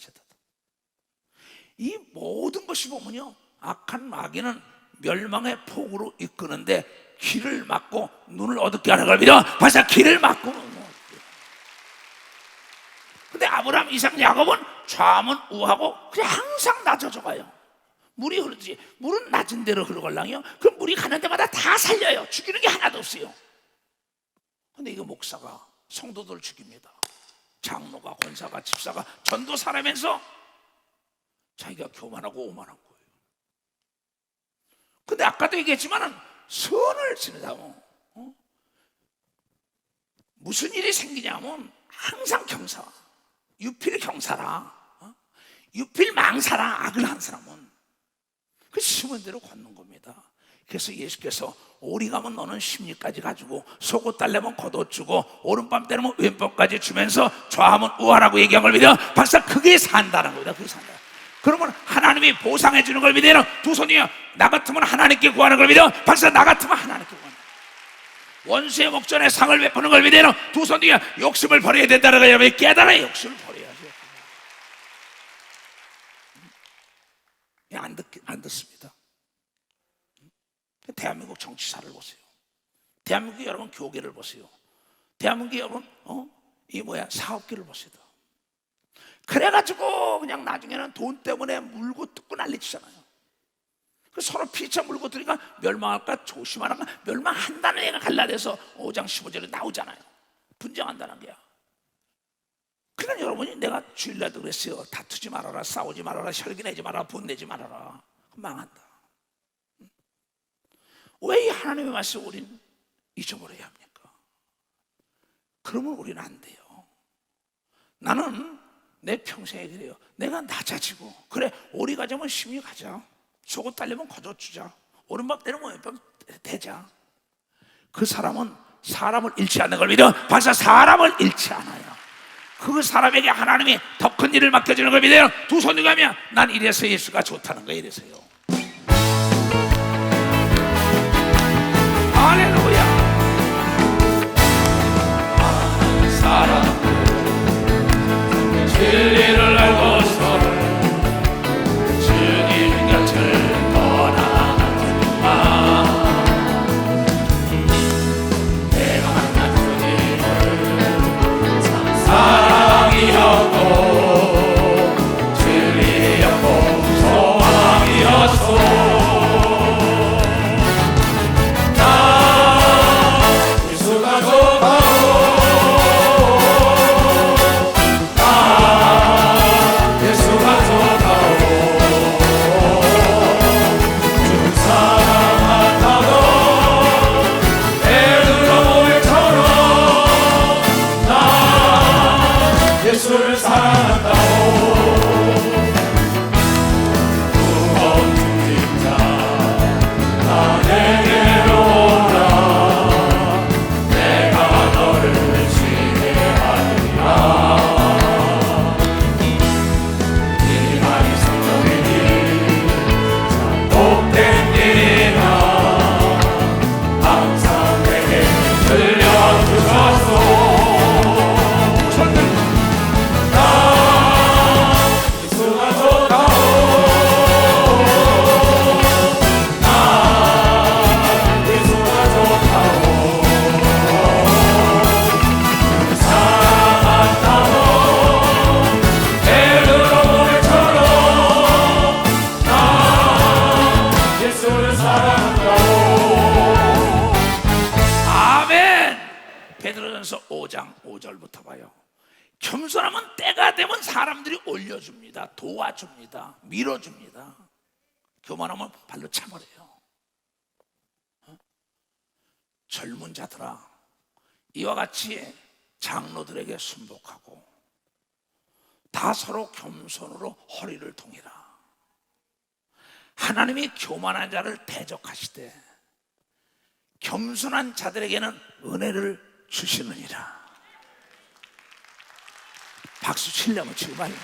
이 모든 것이 보면요, 악한 마귀는 멸망의 폭으로 이끄는데 길을 막고 눈을 어둡게 하는 걸 믿어. 벌써 길을 막고 아브라함, 이삭, 야곱은 좌문 우하고 그냥 항상 낮아져 가요. 물이 흐르지. 물은 낮은 데로 흘러갈랑이요. 그 물이 가는 데마다 다 살려요. 죽이는 게 하나도 없어요. 근데 이거 목사가 성도들 죽입니다. 장로가, 권사가, 집사가 전도사라면서 자기가 교만하고 오만한 거예요. 근데 아까도 얘기했지만은 선을 지내다면 무슨 일이 생기냐면 항상 경사, 유필 경사라, 유필 망사라. 악을 한 사람은 그 심은 대로 걷는 겁니다. 그래서 예수께서 오리 가면 너는 십리까지 가지고 속옷 달래면 겉옷 주고 오른밤 때리면 왼밤까지 주면서 좌하면 우하라고 얘기한 걸 믿어. 박사 그게 산다는 겁니다. 그게 산다. 그러면 하나님이 보상해 주는 걸 믿어요. 두 손이요. 나 같으면 하나님께 구하는 걸 믿어. 박사 나 같으면 하나님께 구하는 걸. 원수의 목전에 상을 베푸는 걸 믿어요. 두 손이요. 욕심을 버려야 된다는 거예요. 깨달아 욕심을 버려야죠. 안 듣습니다. 대한민국 정치사를 보세요. 대한민국 여러분 교계를 보세요. 대한민국 여러분 사업계를 보세요. 그래가지고 그냥 나중에는 돈 때문에 물고 뜯고 난리치잖아요. 서로 피차 물고 들으니까 멸망할까 조심하라가 멸망한다는 애가 갈라져서 5장 15절에 나오잖아요. 분쟁한다는 게야. 그러니까 여러분이 내가 주일날도 그랬어요. 다투지 말아라, 싸우지 말아라, 혈기내지 말아라, 분내지 말아라. 망한다. 왜 이 하나님의 말씀을 우린 잊어버려야 합니까? 그러면 우리는 안 돼요. 나는 내 평생에 그래요. 내가 낮아지고 그래 오리 가자면 심히 가자. 속옷 달리면 겉옷 주자. 오른밥 때리면 왼밥 대자. 그 사람은 사람을 잃지 않는 걸 믿어. 박사 사람을 잃지 않아요. 그 사람에게 하나님이 더 큰 일을 맡겨주는 걸 믿어요. 두 손을 가면 난 이래서 예수가 좋다는 거예요. 이래서요. 할렐루야. 사람들 진리를 알고서 주님 곁을 떠나가지마. 내가 만난 주님은 사랑이었고 진리였고 소망이었소. 베드로전서 5장 5절부터 봐요. 겸손하면 때가 되면 사람들이 올려줍니다. 도와줍니다. 밀어줍니다. 교만하면 발로 차버려요. 젊은 자들아, 이와 같이 장로들에게 순복하고 다 서로 겸손으로 허리를 동이라. 하나님이 교만한 자를 대적하시되 겸손한 자들에게는 은혜를 주시느니라. 박수 치려면 지금 말이야.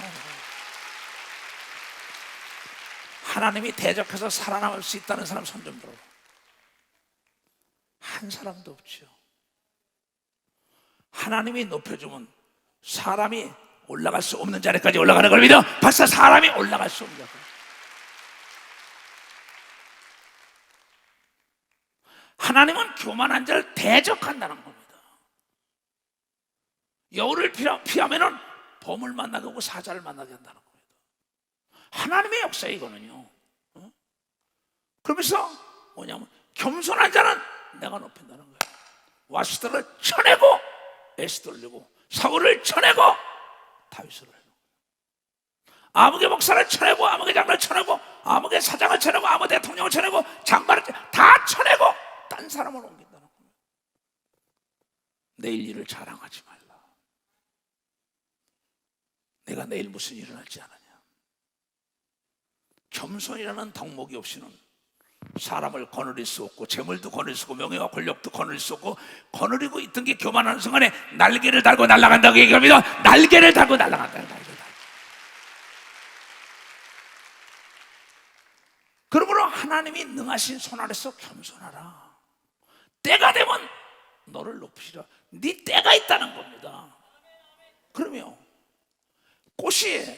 하나님이 대적해서 살아남을 수 있다는 사람 손 좀 들어. 한 사람도 없죠. 하나님이 높여주면 사람이 올라갈 수 없는 자리까지 올라가는 걸 믿어. 벌써 사람이 올라갈 수 없는 자리. 하나님은 교만한 자를 대적한다는 겁니다. 여우를 피하면은 범을 만나게 하고 사자를 만나게 한다는 겁니다. 하나님의 역사에 이거는요. 그러면서 뭐냐면 겸손한 자는 내가 높인다는 거예요. 와스들을 쳐내고 에스돌리고 사울을 쳐내고 다윗을 해요. 아무개 목사를 쳐내고 아무개 장로를 쳐내고 아무개 사장을 쳐내고 아무 대통령을 쳐내고 장관을 다 쳐내고 딴 사람을 옮긴다는 거예요. 내일 일을 자랑하지 말라. 내가 내일 무슨 일을 할지 아느냐. 겸손이라는 덕목이 없이는 사람을 거느릴 수 없고 재물도 거느릴 수 없고 명예와 권력도 거느릴 수 없고 거느리고 있던 게 교만하는 순간에 날개를 달고 날아간다고 얘기합니다. 날개를 달고 날아간다. 그러므로 하나님이 능하신 손 아래서 겸손하라. 때가 되면 너를 높이시라. 네 때가 있다는 겁니다. 그러면 꽃이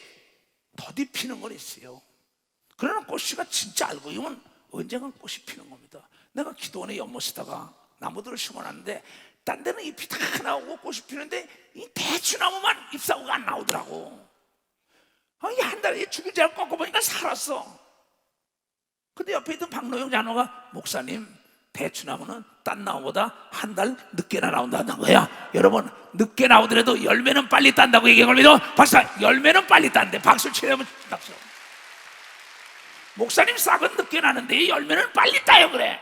더디 피는 건 있어요. 그러나 꽃이가 진짜 알고 보면 언젠간 꽃이 피는 겁니다. 내가 기도원에 연못에다가 나무들을 심어놨는데 딴 데는 잎이 다 나오고 꽃이 피는데 이 대추나무만 잎사구가 안 나오더라고. 이게 한 달에 죽은 줄 알고 꺾어보니까 살았어. 근데 옆에 있던 박노영 장로가 목사님 대추나무는 딴 나무보다 한 달 늦게나 나온다는 거야. 여러분 늦게 나오더라도 열매는 빨리 딴다고 얘기합니다. 박사 열매는 빨리 딴대. 박수 치려면 박수. 목사님 싹은 늦게 나는데 열매는 빨리 따요 그래.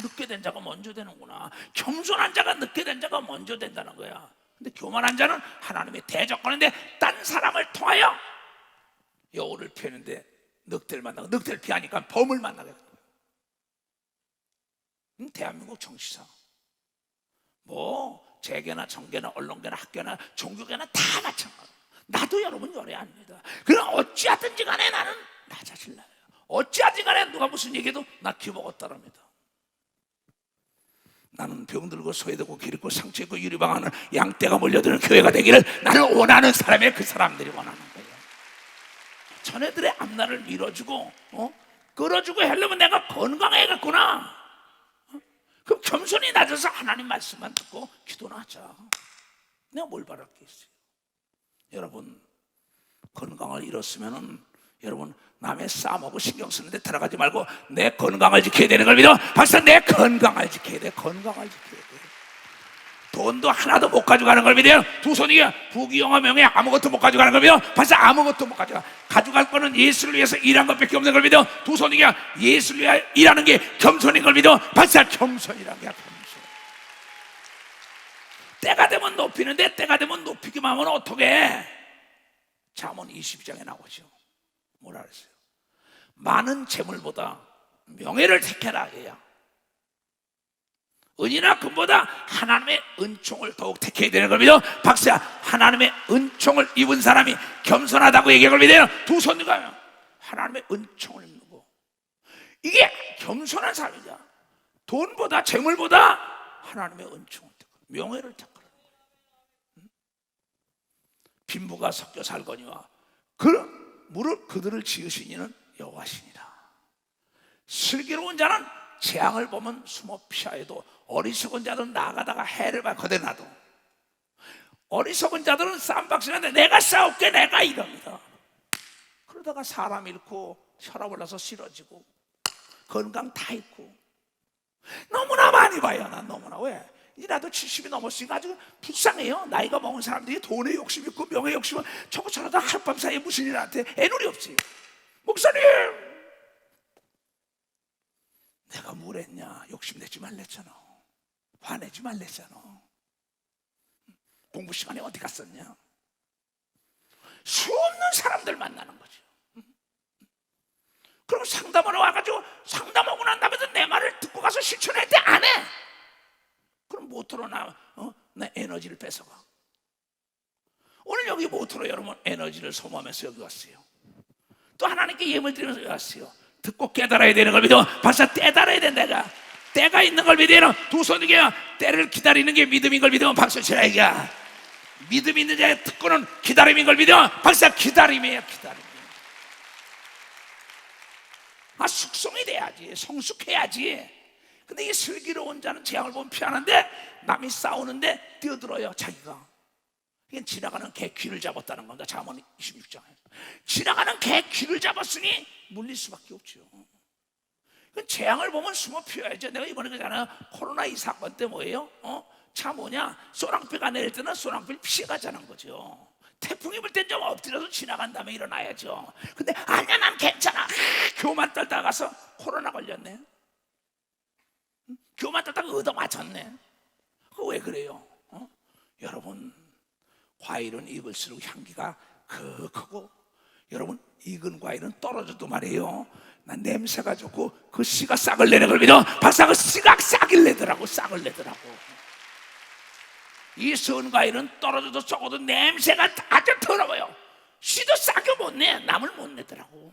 늦게 된 자가 먼저 되는구나. 겸손한 자가 늦게 된 자가 먼저 된다는 거야. 근데 교만한 자는 하나님의 대적하는데 딴 사람을 통하여 여우를 피하는데 늑대를 만나고 늑대를 피하니까 범을 만나게 된 거야. 대한민국 정치상 뭐 재계나 정계나 언론계나 학계나 종교계나 다 마찬가지야. 나도 여러분 열애 아닙니다. 그럼 어찌하든지 간에 나는 나 자신 나요. 어찌하든지 간에 누가 무슨 얘기해도 나 기먹었다랍니다. 나는 병들고 소외되고 기르고 상처있고 유리방하는 양떼가 몰려드는 교회가 되기를 나는 원하는 사람이 그 사람들이 원하는 거예요. 전애들의 앞날을 밀어주고 끌어주고 하려면 내가 건강해야겠구나. 그럼 겸손히 낮아서 하나님 말씀만 듣고 기도나 하자. 내가 뭘 바랄 게 있어요. 여러분 건강을 잃었으면은 여러분 남의 싸먹고 신경 쓰는데 들어가지 말고 내 건강을 지켜야 되는 걸 믿어. 박사 내 건강을 지켜야 돼. 건강을 지켜야 돼. 돈도 하나도 못 가져가는 걸 믿어요. 두 손이 부귀영화 명예 아무것도 못 가져가는 걸 믿어. 박사 아무것도 못 가져가. 가져갈 거는 예수를 위해서 일한 것밖에 없는 걸 믿어. 두 손이 예수를 위해 일하는 게 겸손인 걸 믿어. 박사 겸손이란 게 겸손. 때가 되면 높이는데 때가 되면 높이기만 하면 어떻게 해? 잠언 22장에 나오죠. 뭐라 그랬어요? 많은 재물보다 명예를 택해라 해야 은이나 금보다 하나님의 은총을 더욱 택해야 되는 걸 믿어. 박사 하나님의 은총을 입은 사람이 겸손하다고 얘기할 걸 믿어요. 두 손을 가면 하나님의 은총을 입는 거. 이게 겸손한 삶이죠. 돈보다 재물보다 하나님의 은총을 택하라. 명예를 택하라. 빈부가 섞여 살거니와 그 무릇 그들을 지으신 이는 여호와시니라. 슬기로운 자는 재앙을 보면 숨어 피하여도 어리석은 자들은 나가다가 해를 거둬놔도 어리석은 자들은 쌈박질하는데 내가 싸울게 내가 이럽니다. 그러다가 사람 잃고 혈압 올라서 쓰러지고 건강 다 잃고 너무나 많이 봐요. 난 너무나. 왜? 이제 나도 70이 넘었으니까 아주 불쌍해요. 나이가 먹은 사람들이 돈에 욕심 있고 명예 욕심은 저거 저러다 하룻밤 사이에 무슨 일한테 애누리 없지. 목사님 내가 뭘 했냐. 욕심내지 말랬잖아. 화내지 말랬잖아. 공부 시간에 어디 갔었냐. 수없는 사람들 만나는 거죠. 그럼 상담하러 와가지고 상담하고 난 다음에도 내 말을 듣고 가서 실천할 때 안 해. 그럼 모토로 나 에너지를 뺏어가. 오늘 여기 모토로 여러분 에너지를 소모하면서 여기 왔어요. 또 하나님께 예물 드리면서 여기 왔어요. 듣고 깨달아야 되는 걸 믿어. 박사 깨달아야 된다. 내가 때가 있는 걸 믿어요. 두 손 이게 때를 기다리는 게 믿음인 걸 믿으면 박수 치라 이거야. 믿음 있는 자의 특권은 기다림인 걸 믿어. 박사 기다림이에요. 기다림. 숙성이 돼야지. 성숙해야지. 근데 이 슬기로운 자는 재앙을 보면 피하는데 남이 싸우는데 뛰어들어요. 자기가 이게 지나가는 개 귀를 잡았다는 겁니다. 잠언 26장에 지나가는 개 귀를 잡았으니 물릴 수밖에 없죠. 재앙을 보면 숨어 피워야죠. 내가 이번에 그잖아요. 코로나 이 사건 때 뭐예요? 차 뭐냐? 쏘랑비가 내릴 때는 쏘랑비를 피해가자는 거죠. 태풍이 불 땐 좀 엎드려서 지나간 다음에 일어나야죠. 근데 아니야, 난 괜찮아. 교만 떨다가 가서 코로나 걸렸네. 교만 떨다가 얻어 맞췄네. 왜 그래요? 여러분, 과일은 익을수록 향기가 크고, 여러분, 익은 과일은 떨어져도 말이에요, 난 냄새가 좋고 그 씨가 싹을 내는 걸 믿어. 박사, 그 씨가 싹을 내더라고. 이 선 과일은 떨어져도 썩어도 냄새가 아주 더러워요. 씨도 싹을 못 내, 남을 못 내더라고.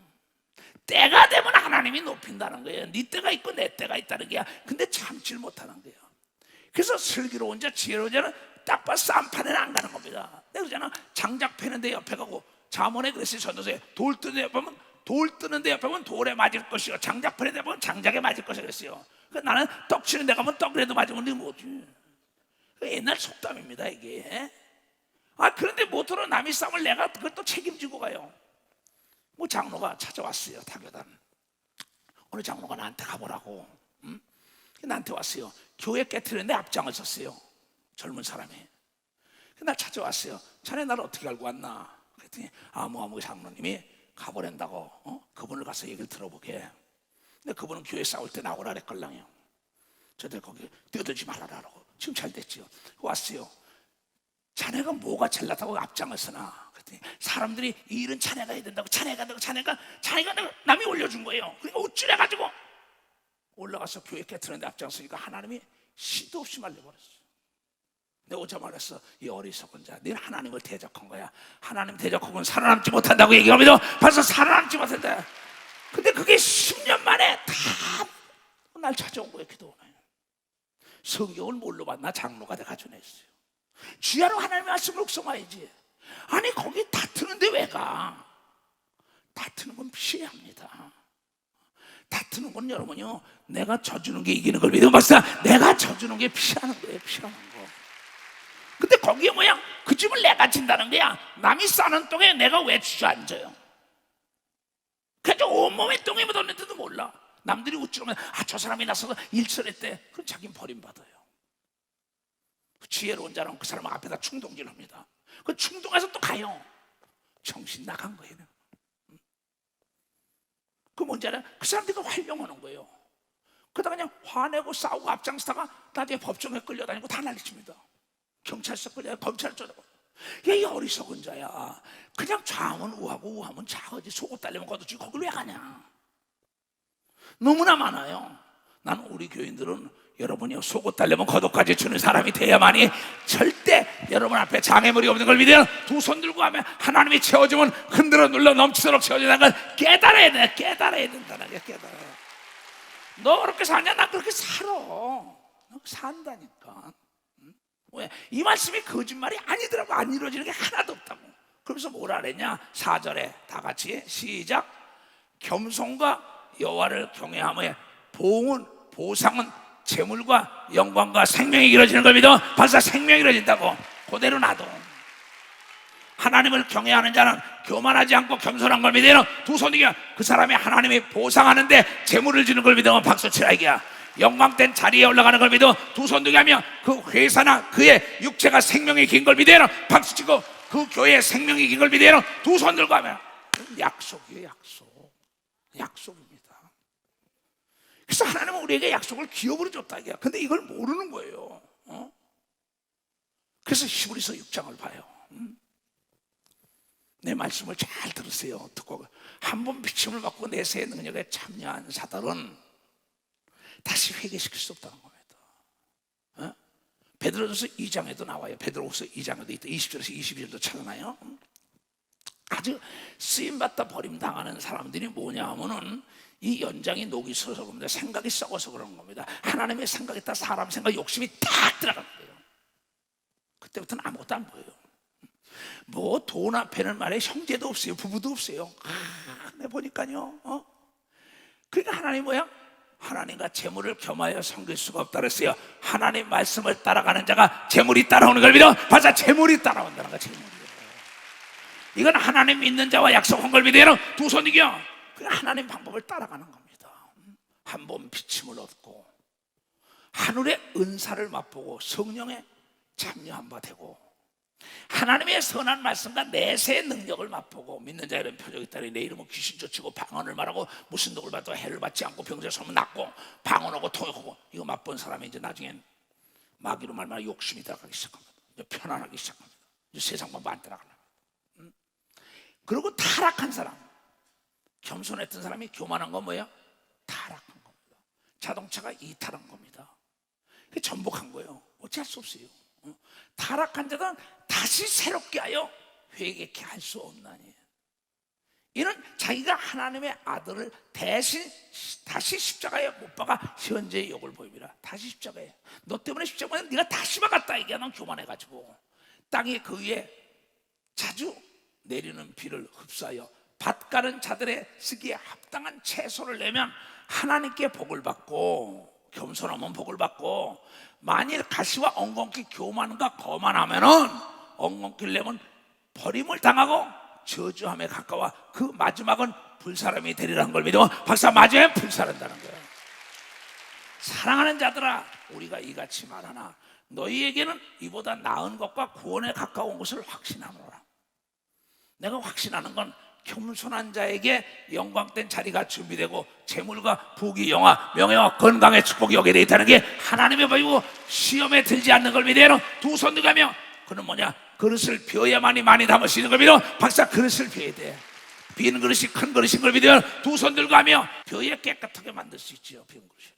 때가 되면 하나님이 높인다는 거예요. 네 때가 있고 내 때가 있다는 거야. 근데 참지를 못하는 거예요. 그래서 슬기로운 자, 지혜로운 자는 딱 봐 쌈판에는 안 가는 겁니다. 내가 그러잖아, 장작 패는데 옆에 가고, 잠언에 그랬어요. 전도서에 돌 뜨는데 옆에 보면 돌에 맞을 것이요, 장작 패는데 보면 장작에 맞을 것이요 그랬어요. 나는 떡 치는 데 가면 떡이라도 맞으면 이게 뭐지? 옛날 속담입니다 이게. 그런데 못으로 남이 싸움을 내가 그것도 책임지고 가요. 뭐 장로가 찾아왔어요. 타교단 어느 장로가 나한테 가보라고, 나한테 왔어요. 교회 깨트리는데 앞장을 섰어요. 젊은 사람이. 날 찾아왔어요. 자네 나를 어떻게 알고 왔나? 그랬더니 아무 장로님이 가보낸다고, 그분을 가서 얘기를 들어보게. 근데 그분은 교회 싸울 때 나오라 그랬걸랑요. 저들 거기 뛰어들지 말아라라고. 지금 잘 됐지요. 왔어요. 자네가 뭐가 잘났다고 앞장을 서나? 그랬더니 사람들이 이 일은 자네가 해야 된다고, 자네가 남이 올려준 거예요. 그러니까 우쭐해가지고 올라가서 교회 깨트리는데 앞장서니까 하나님이 시도 없이 말려버렸어요. 내가 오자마자 말했어. 이 어리석은 자, 너는 하나님을 대적한 거야. 하나님 대적하고는 살아남지 못한다고 얘기하면서 벌써 살아남지 못한다. 근데 그게 10년 만에 다 날 찾아온 거예요. 기도원에. 성경을 뭘로 봤나? 장로가 돼가지고 냈어요. 주야로 하나님의 말씀을 묵상해야지. 아니 거기 다투는데 왜 가? 다투는 건 피해야 합니다. 다투는 건 여러분요, 내가 져주는 게 이기는 걸 믿으면 박사, 내가 져주는 게 피하는 거예요. 피하는 거. 근데 거기에 뭐야? 그 집을 내가 진다는 거야. 남이 싸는 똥에 내가 왜 주저앉아요? 그래서 온몸에 똥이 묻었는데도 몰라. 남들이 우쭐하면 저 사람이 나서서 일처했대. 그럼 자기는 버림받아요. 지혜로운 자는 그 사람 앞에다 충동질합니다. 그 충동해서 또 가요. 정신 나간 거예요. 그 뭔지 알아요? 그 사람들이 활용하는 거예요. 그러다가 그냥 화내고 싸우고 앞장서다가 나중에 법정에 끌려다니고 다 난리칩니다. 경찰서 끌려, 검찰 쫓아고. 이 어리석은 자야. 그냥 좌하면 우하고 우하면 좌하지. 속옷 달려면 걷어지. 거길 왜 가냐? 너무나 많아요. 난 우리 교인들은 여러분이 속옷 달려면 겉옷까지 주는 사람이 돼야만이 절대 여러분 앞에 장애물이 없는 걸 믿어요. 두 손 들고 하면 하나님이 채워주면 흔들어 눌러 넘치도록 채워준다는 걸 깨달아야 돼. 깨달아야 된다는 게 깨달아요. 너 그렇게 사냐? 나 그렇게 살아. 너 산다니까. 왜? 이 말씀이 거짓말이 아니더라고. 안 이루어지는 게 하나도 없다고. 그러면서 뭐라 그랬냐? 4절에 다 같이 시작. 겸손과 여호와를 경외함에 보상은 재물과 영광과 생명이 이루어지는 걸 믿어. 벌써 생명이 이루어진다고. 그대로 놔둬. 하나님을 경외하는 자는 교만하지 않고 겸손한 걸 믿어요. 두 손 들고 그 사람이 하나님이 보상하는데 재물을 주는 걸 믿으면 박수 치라 이게야. 영광된 자리에 올라가는 걸 믿어. 두 손 들고 하면 그 회사나 그의 육체가 생명이 긴 걸 믿어요. 박수 치고 그 교회의 생명이 긴 걸 믿어요. 두 손 들고 하면 약속이에요. 약속입니다. 그래서 하나님은 우리에게 약속을 기업으로 줬다 이게야. 근데 이걸 모르는 거예요. 그래서 히브리서 6장을 봐요. 내 말씀을 잘 들으세요. 듣고 한번 비침을 받고 내세의 능력에 참여한 사들은 다시 회개시킬 수 없다는 겁니다. 베드로전서 2장에도 나와요. 베드로후서 2장에도 있다. 20절에서 22절도 찾아나요. 아주 쓰임받다 버림당하는 사람들이 뭐냐 하면은 이 연장이 녹이 서서 그럽니다. 생각이 썩어서 그런 겁니다. 하나님의 생각에 따라 사람 생각 욕심이 딱 들어가는 거예요. 그때부터는 아무것도 안 보여요. 뭐 돈 앞에는 말에 형제도 없어요. 부부도 없어요. 내 보니까요. 그러니까 하나님 뭐야? 하나님과 재물을 겸하여 섬길 수가 없다 그랬어요. 하나님 말씀을 따라가는 자가 재물이 따라오는 걸 믿어. 맞아, 재물이 따라온다는 거야. 재물이. 이건 하나님 믿는 자와 약속한 걸 믿어요. 두 손 이겨. 그냥 하나님 방법을 따라가는 겁니다. 한 번 비침을 얻고 하늘의 은사를 맛보고 성령에 참여한 바 되고 하나님의 선한 말씀과 내세의 능력을 맛보고 믿는 자 이런 표적이 있다니 내 이름은 귀신 쫓고 방언을 말하고 무슨 독을 받도 해를 받지 않고 병자의 소문 났고 방언하고 통역하고 이거 맛본 사람이 이제 나중엔 마귀로 말미암아 욕심이 들어가기 시작합니다. 이제 편안하기 시작합니다. 이제 세상만 안 따라가는. 그리고 타락한 사람, 겸손했던 사람이 교만한 건 뭐예요? 타락한 겁니다. 자동차가 이탈한 겁니다. 전복한 거예요. 어찌할 수 없어요. 타락한 자들은 다시 새롭게 하여 회개케 할 수 없나니. 이는 자기가 하나님의 아들을 대신 다시 십자가에 못 박아 현재의 욕을 보입니다. 다시 십자가에 너 때문에 십자가에 네가 다시 박았다 얘기하면 교만해가지고 땅에 그 위에 자주 내리는 비를 흡수하여 밭 가는 자들의 쓰기에 합당한 채소를 내면 하나님께 복을 받고 겸손하면 복을 받고 만일 가시와 엉겅퀴 교만과 거만하면은 엉겅퀴를 내면 버림을 당하고 저주함에 가까워 그 마지막은 불사람이 되리라는 걸 믿으면 박사 맞아요? 불사른다는 거예요. 사랑하는 자들아 우리가 이같이 말하나 너희에게는 이보다 나은 것과 구원에 가까운 것을 확신하노라. 내가 확신하는 건 겸손한 자에게 영광된 자리가 준비되고 재물과 부귀 영화 명예와 건강의 축복이 오게 되어 있다는 게 하나님의 법이고 시험에 들지 않는 걸 믿어요. 두 손 들어가며 그는 뭐냐? 그릇을 비워야만이 많이 담을 수 있는 걸 믿어. 박사 그릇을 비워야 돼. 빈 그릇이 큰 그릇인 걸 믿어요. 두 손 들고 하며 비워야 깨끗하게 만들 수 있지요. 빈 그릇이.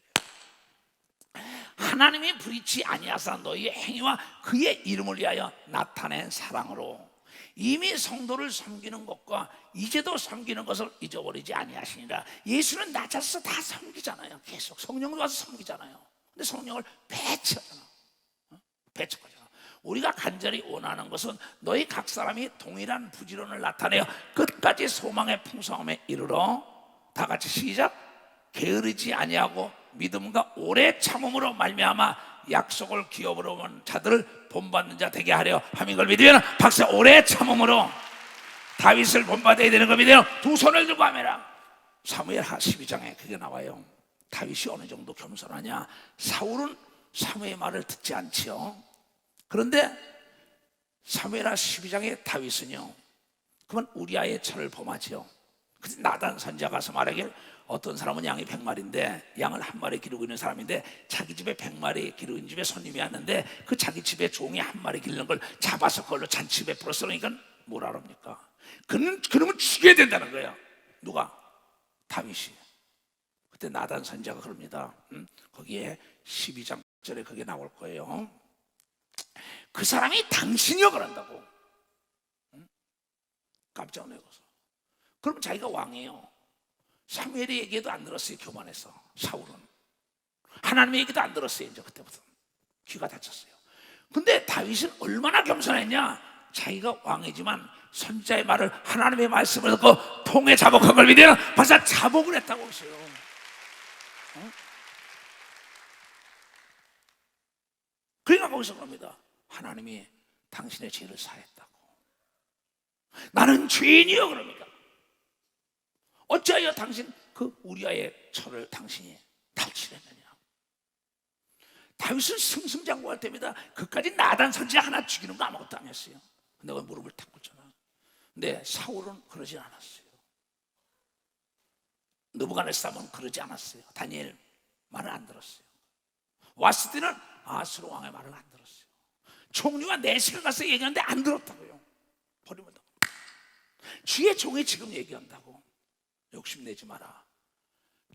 하나님이 불의치 아니하사 너희의 행위와 그의 이름을 위하여 나타낸 사랑으로 이미 성도를 섬기는 것과 이제도 섬기는 것을 잊어버리지 아니하시니라. 예수는 낮아서 다 섬기잖아요. 계속 성령도 와서 섬기잖아요. 근데 성령을 배척하잖아. 배척하잖아. 우리가 간절히 원하는 것은 너희 각 사람이 동일한 부지런을 나타내어 끝까지 소망의 풍성함에 이르러 다 같이 시작. 게으르지 아니하고 믿음과 오래 참음으로 말미암아 약속을 기업으로 온 자들을 본받는 자 되게 하려 함인 걸 믿으면 박사 오래 참음으로 다윗을 본받아야 되는 걸 믿으면 두 손을 들고 하매라. 사무엘하 12장에 그게 나와요. 다윗이 어느 정도 겸손하냐? 사울은 사무엘의 말을 듣지 않지요. 그런데 사무엘하 12장에 다윗은요 그만 우리아의 철을 범하지요. 그래서 나단 선지자가 가서 말하길 어떤 사람은 양이 100마리인데 양을 한 마리 기르고 있는 사람인데 자기 집에 100마리 기르는 집에 손님이 왔는데 그 자기 집에 종이 한 마리 기르는 걸 잡아서 그걸로 잔치 베풀어 쓰니까 뭐라 합니까? 그놈은 죽여야 된다는 거예요. 누가? 다윗이. 그때 나단 선지자가 그럽니다. 거기에 12장 절에 그게 나올 거예요. 그 사람이 당신이여 그런다고. 깜짝 놀라서. 그럼 자기가 왕이에요. 사무엘의 얘기도 안 들었어요. 교만해서. 사울은 하나님의 얘기도 안 들었어요. 이제 그때부터 귀가 닫혔어요. 근데 다윗은 얼마나 겸손했냐? 자기가 왕이지만 선지자의 말을 하나님의 말씀을 듣고 통에 자복한 걸 믿으면 벌써 자복을 했다고 했어요. 그러니까 거기서 그럽니다. 하나님이 당신의 죄를 사했다고. 나는 죄인이요 그럽니다. 어찌하여 당신 그 우리아의 철을 당신이 탈취했느냐? 다윗은 승승장구할 때입니다. 그까지 나단 선지자 하나 죽이는 거 아무것도 안 했어요. 내가 무릎을 탁 꿇잖아. 근데 사울은 그러지 않았어요. 느부갓네살은 그러지 않았어요. 다니엘 말을 안 들었어요. 왔을 때는 아수르 왕의 말을 안 들었어요. 총리가 내시를 가서 얘기하는데 안 들었다고요. 버리면 주의 종이 지금 얘기한다고. 욕심내지 마라.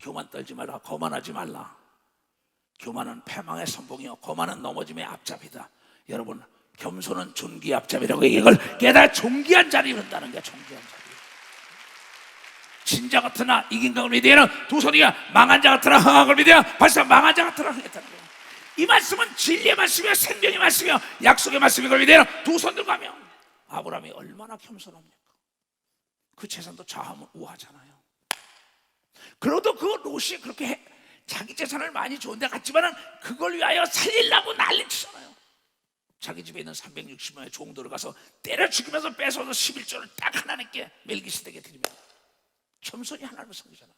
교만 떨지 마라. 거만하지 말라. 교만은 패망의 선봉이요 거만은 넘어짐의 앞잡이다. 여러분 겸손은 존귀의 앞잡이라고 이걸 깨달아 존귀한 자리에 이른다는 게 존귀한 자리. 진자 같으나 이긴 각을 믿으면 두 손이야 망한 자 같으나 흥한 걸 믿으면 벌써 망한 자 같으나 흥했다는 거예요. 이 말씀은 진리의 말씀이요 생명의 말씀이요 약속의 말씀인 걸 믿으면 두 손 들고 하며 아브라함이 얼마나 겸손합니까? 그 재산도 좌하면 우하잖아요. 그래도 그 롯이 그렇게 자기 재산을 많이 좋은 데 갔지만은 그걸 위하여 살리려고 난리치잖아요. 자기 집에 있는 360명의 종들을 가서 때려 죽이면서 뺏어서 11조를 딱 하나님께 멜기세덱에게 드리면 겸손히 하나님을 섬기잖아.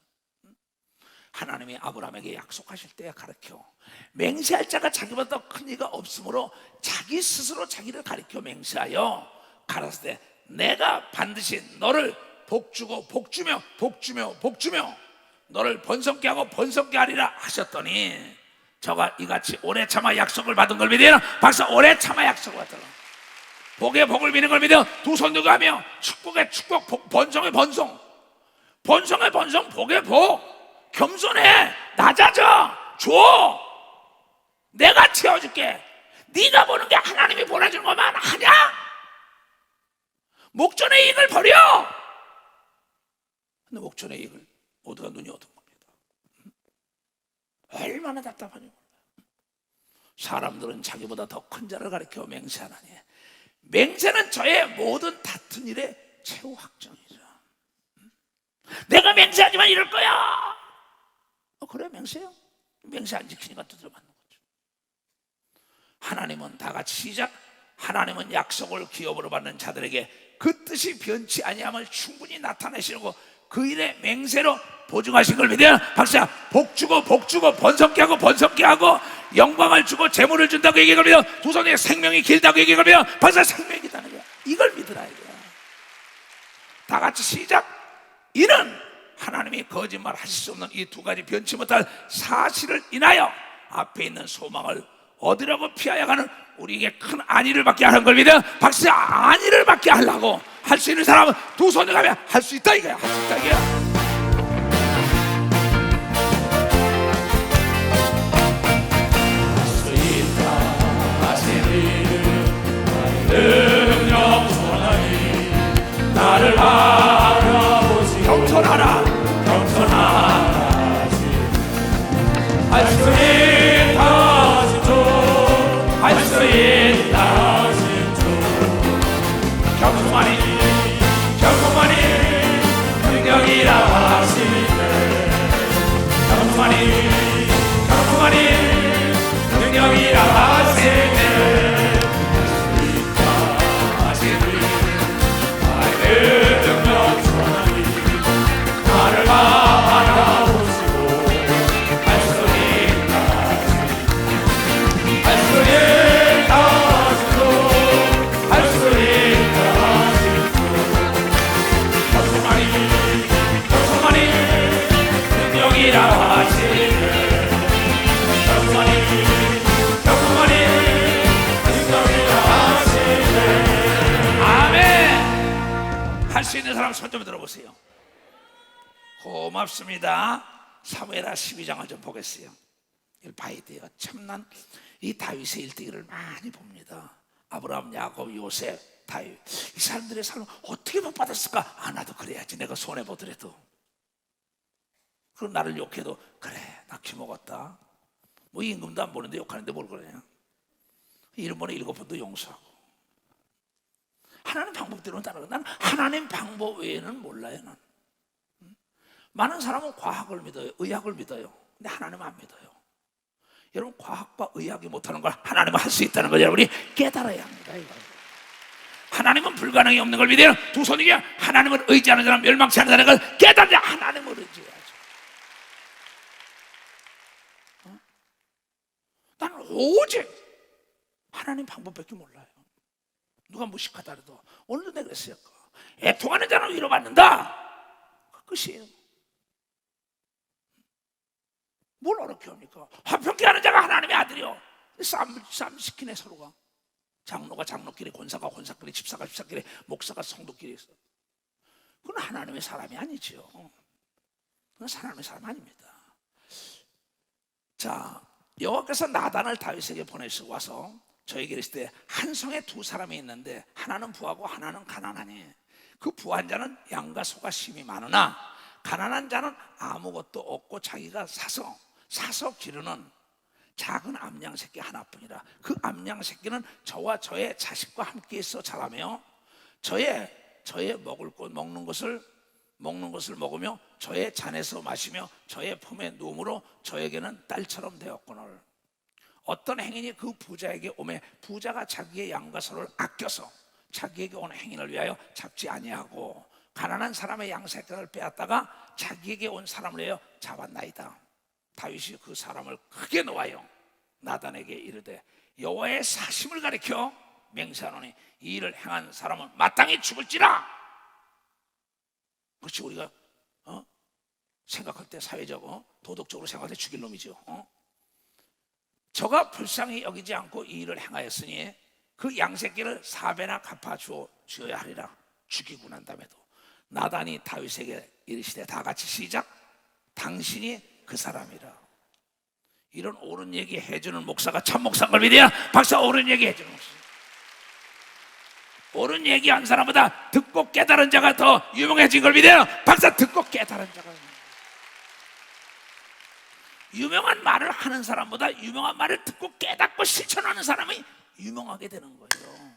하나님이 아브라함에게 약속하실 때 가르쳐 맹세할 자가 자기보다 더 큰 이가 없으므로 자기 스스로 자기를 가르쳐 맹세하여 가라사대 때 내가 반드시 너를 복주고 복주며 복주며 복주며 너를 번성케 하고 번성케 하리라 하셨더니 저가 이같이 오래 참아 약속을 받은 걸 믿으나 박사 오래 참아 약속을 받더라. 복의 복을 믿는 걸 믿어 두 손 들고 하며 축복의 축복 번성의 번성 번성의 번성 복의 복 겸손해 낮아져 줘 내가 채워줄게. 네가 보는 게 하나님이 보내주는 것만 하냐? 목전의 이익을 버려. 근데 목전의 이익을 모두가 눈이 어두운 겁니다. 얼마나 답답하냐. 사람들은 자기보다 더 큰 자를 가리켜 맹세하나니 맹세는 저의 모든 다툰 일의 최후 확정이죠. 내가 맹세하지만 이럴 거야. 그래 맹세요. 맹세 안 지키니까 두드려 맞는 거죠. 하나님은 다 같이 시작. 하나님은 약속을 기업으로 받는 자들에게 그 뜻이 변치 아니함을 충분히 나타내시려고 그 일의 맹세로 보증하신 걸 믿어요. 박사 복 주고 번성케 하고 번성케 하고 영광을 주고 재물을 준다고 얘기하며 두 손에 생명이 길다고 얘기하며 박사 생명이 길다는 거야. 이걸 믿으라 이거야. 다 같이 시작. 이는 하나님이 거짓말 하실 수 없는 이 두 가지 변치 못할 사실을 인하여 앞에 있는 소망을 얻으려고 피하여 가는 우리에게 큰 안위를 받게 하는 걸 믿어. 박사 안위를 받게 하려고 할 수 있는 사람은 두 손을 가면 할 수 있다 이거야. 할 수 있다 이거야. 능력 전하니 나를 바라보시 겸손하라 겸손하지 할 수 있다 진주 할 수 있다 진주 겸손하니 능력이라 하시네 겸손하니 능력이라 하시네 나를 바라보시고 할 수 있다 할 수 있다 겸손하니 능력이라 하시네 겸손하니 능력이라 하시네. 아멘. 할 수 있는 사람 손 좀 들어보세요. 고맙습니다. 사무엘하 12장을 좀 보겠어요. 이걸 봐야 돼요. 참난 이 다윗의 일대기를 많이 봅니다. 아브라함, 야곱, 요셉, 다윗 이 사람들의 삶을 어떻게 못 받았을까? 나도 그래야지. 내가 손해보더라도 그럼 나를 욕해도 그래 나 기먹었다. 뭐 임금도 안 보는데 욕하는데 뭘 그러냐. 7번에 7번도 용서하고 하나님 방법대로는 따라가. 난 하나님 방법 외에는 몰라요. 난 많은 사람은 과학을 믿어요. 의학을 믿어요. 근데 하나님은 안 믿어요. 여러분 과학과 의학이 못하는 걸 하나님은 할 수 있다는 걸 여러분이 깨달아야 합니다. 이거. 하나님은 불가능이 없는 걸 믿어요. 두 손이 하나님을 의지하는 사람 멸망치 않는다는 걸 깨달아야 하나님을 의지해야죠. 나는 오직 하나님 방법밖에 몰라요. 누가 무식하다 해도 오늘도 내가 그랬어요. 애통하는 자는 위로받는다. 그 끝이에요. 뭘 어렵게 합니까? 화평케 하는 자가 하나님의 아들이요. 싸움 시키네 서로가. 장로가 장로끼리, 권사가 권사끼리, 집사가 집사끼리, 목사가 성도끼리 있어. 그건 하나님의 사람이 아니죠. 그건 하나님의 사람 아닙니다. 자, 여호와께서 나단을 다윗에게 보내시고 와서 저에게 이르실 때 한 성에 두 사람이 있는데 하나는 부하고 하나는 가난하니 그 부한 자는 양과 소가 심이 많으나 가난한 자는 아무것도 없고 자기가 사서 기르는 작은 암양 새끼 하나뿐이라. 그 암양 새끼는 저와 저의 자식과 함께 있어 자라며 저의 먹는 것을 먹는 것을 먹으며 저의 잔에서 마시며 저의 품에 누움으로 저에게는 딸처럼 되었거늘. 어떤 행인이 그 부자에게 오매 부자가 자기의 양과 소를 아껴서 자기에게 온 행인을 위하여 잡지 아니하고 가난한 사람의 양 새끼를 빼앗다가 자기에게 온 사람을 위하여 잡았나이다. 다윗이 그 사람을 크게 놓아요 나단에게 이르되 여호와의 사심을 가리켜 맹세하노니 이 일을 행한 사람은 마땅히 죽을지라. 그렇지, 우리가 생각할 때 사회적 도덕적으로 생각할 때 죽일 놈이죠. 저가 불쌍히 여기지 않고 이 일을 행하였으니 그 양새끼를 4배나 갚아 주어야 하리라. 죽이고 난 다음에도 나단이 다윗에게 이르시되 다 같이 시작. 당신이 그 사람이라. 이런 옳은 얘기 해주는 목사가 참 목사인 걸 믿어야 박사. 옳은 얘기 해주는 목사. 옳은 얘기한 사람보다 듣고 깨달은 자가 더 유명해진 걸 믿어요 박사. 듣고 깨달은 자가 유명한 말을 하는 사람보다 유명한 말을 듣고 깨닫고 실천하는 사람이 유명하게 되는 거예요.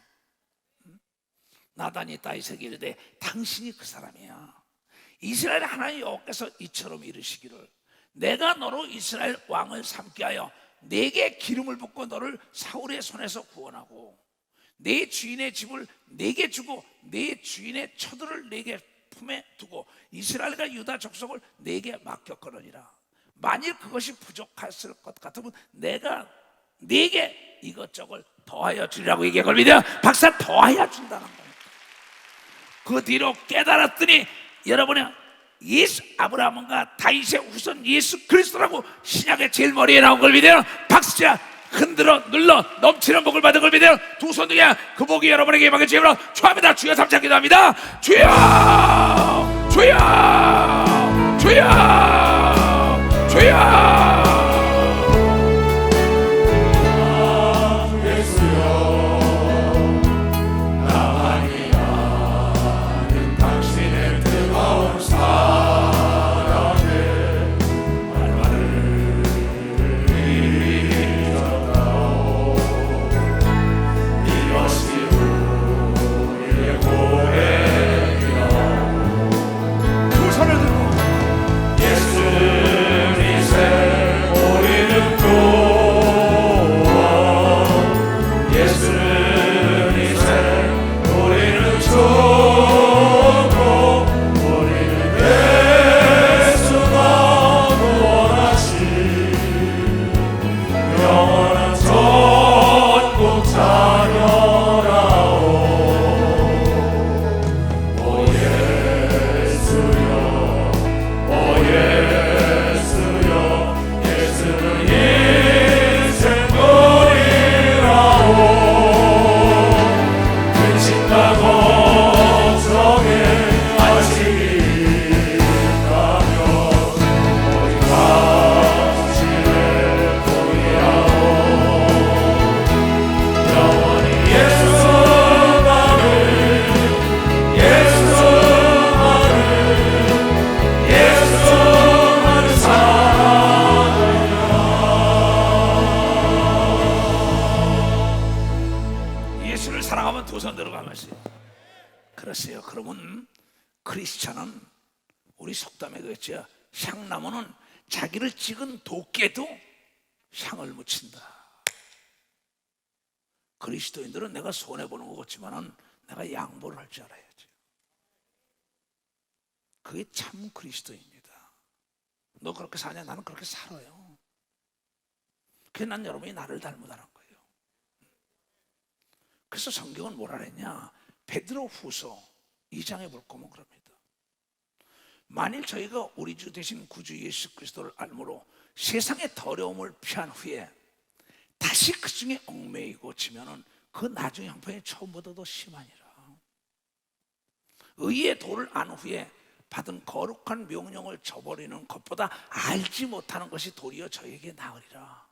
나단이 다윗에게 이르되 당신이 그 사람이야. 이스라엘 하나님 여호와께서 이처럼 이르시기를 내가 너로 이스라엘 왕을 삼게 하여 내게 기름을 붓고 너를 사울의 손에서 구원하고 내 주인의 집을 내게 주고 내 주인의 처들을 내게 품에 두고 이스라엘과 유다 족속을 내게 맡겼거니라. 만일 그것이 부족했을 것 같으면 내가 네게 이것저것 더하여 주리라고 얘기한 걸 믿어요 박사. 더하여 준다는 거예요. 그 뒤로 깨달았더니 여러분의 예수 아브라함과 다윗의 후손 예수 그리스도라고 신약의 제일 머리에 나온 걸 믿어요 박수자. 흔들어 눌러 넘치는 복을 받은 걸 믿어요. 두 손 등에 그 복이 여러분에게 임하게 주여 축하합니다. 주여 삼창 기도합니다. 주여 주여 주여 주여. 그랬어요. 그러면 크리스찬은 우리 속담에 그랬죠. 향나무는 자기를 찍은 도끼에도 향을 묻힌다. 그리스도인들은 내가 손해보는 것 같지만은 내가 양보를 할 줄 알아야지. 그게 참 그리스도입니다. 너 그렇게 사냐? 나는 그렇게 살아요. 그래서 난 여러분이 나를 닮으라는 거예요. 그래서 성경은 뭐라 그랬냐? 베드로 후서 2장에 볼 거면 그럽니다. 만일 저희가 우리 주 되신 구주 예수 그리스도를 알므로 세상의 더러움을 피한 후에 다시 그 중에 얽매이고 지면은 그 나중의 형편이 처음보다도 심하니라. 의의 도를 안 후에 받은 거룩한 명령을 저버리는 것보다 알지 못하는 것이 도리어 저에게 나으리라.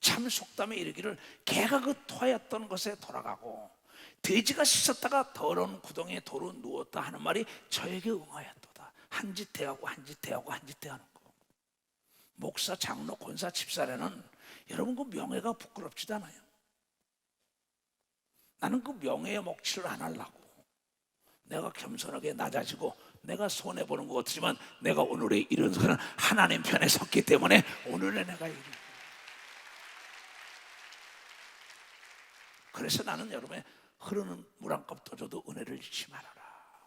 참 속담에 이르기를 개가 그 토하였던 것에 돌아가고 돼지가 씻었다가 더러운 구덩이에 도로 누웠다 하는 말이 저에게 응하였도다. 한 짓 대하고 한 짓 대하고 한 짓 대하는 거. 목사, 장로, 권사, 집사라는 여러분 그 명예가 부끄럽지도 않아요. 나는 그 명예의 먹칠을 안 하려고 내가 겸손하게 낮아지고 내가 손해보는 것 같지만 내가 오늘의 이런 것은 하나님 편에 섰기 때문에 오늘의 내가 이런. 그래서 나는 여러분의 흐르는 물 한 컵 떠줘도 은혜를 잊지 말아라.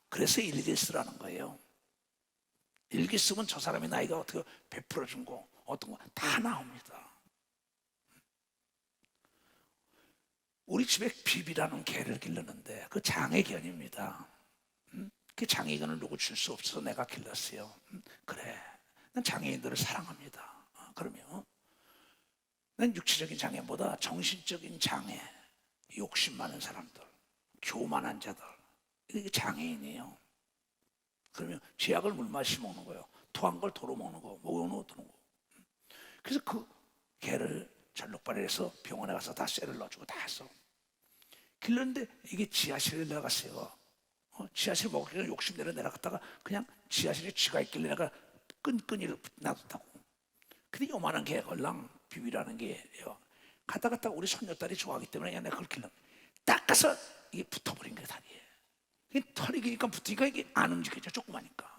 그래서 일기 쓰라는 거예요. 일기 쓰면 저 사람이 나이가 어떻게 베풀어준 거 어떤 거 다 나옵니다. 우리 집에 비비라는 개를 기르는데 그 장애견입니다. 그 장애견을 누구 줄 수 없어서 내가 길렀어요. 그래, 난 장애인들을 사랑합니다. 그러면 난 육체적인 장애보다 정신적인 장애, 욕심 많은 사람들, 교만한 자들, 이게 장애인이에요. 그러면 제약을 물 마시 먹는 거예요. 토한 걸 도로 먹는 거, 목욕 놓는 거. 그래서 그 개를 전록발에서 병원에 가서 다 쇠를 넣어주고 다 했어. 길렀는데 이게 지하실에 내려갔어요. 지하실 먹으니까 욕심내려 내려갔다가 그냥 지하실에 쥐가 있길래 내가 끈끈이를 놔뒀다고. 근데 요만한 개 걸랑 비비라는 게요. 갔다 우리 손녀딸이 좋아하기 때문에 내가 그걸 길러 닦아서 이게 붙어버린 거야 다리에. 이게 털이 기니까 붙으니까 이게 안 움직여져 조그마니까.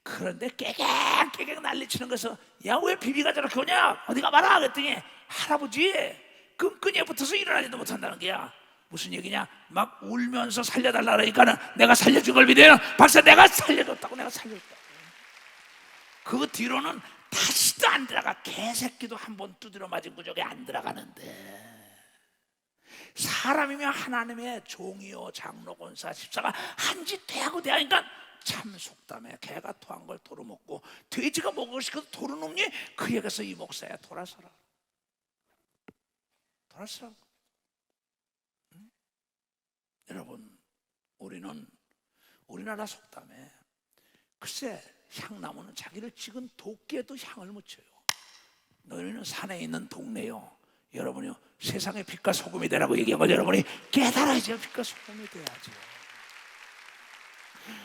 그런데 깨갱 난리치는 거서 야 왜 비비가 저렇게 오냐 어디 가봐라 그랬더니 할아버지 끈끈이에 붙어서 일어나지도 못한다는 거야. 무슨 얘기냐 막 울면서 살려달라 그러니까는 내가 살려준 걸 믿어요. 박사 내가 살려줬다고 내가 살려줬다고. 그 뒤로는 다시도 안 들어가. 개새끼도 한 번 두드려 맞은 구석에 안 들어가는데 사람이면 하나님의 종이요 장로 권사 집사가 한짓 대하고 대하니까 참 속담에 개가 토한 걸 도로 먹고 돼지가 먹고 싶어도 도로 놈니 그 얘기에서 이 목사야 돌아서라 여러분 우리는 우리나라 속담에 글쎄 향나무는 자기를 찍은 도끼에도 향을 묻혀요. 너희는 산에 있는 동네요. 여러분이요 세상의 빛과 소금이 되라고 얘기한 걸 여러분이 깨달아야죠. 빛과 소금이 돼야죠.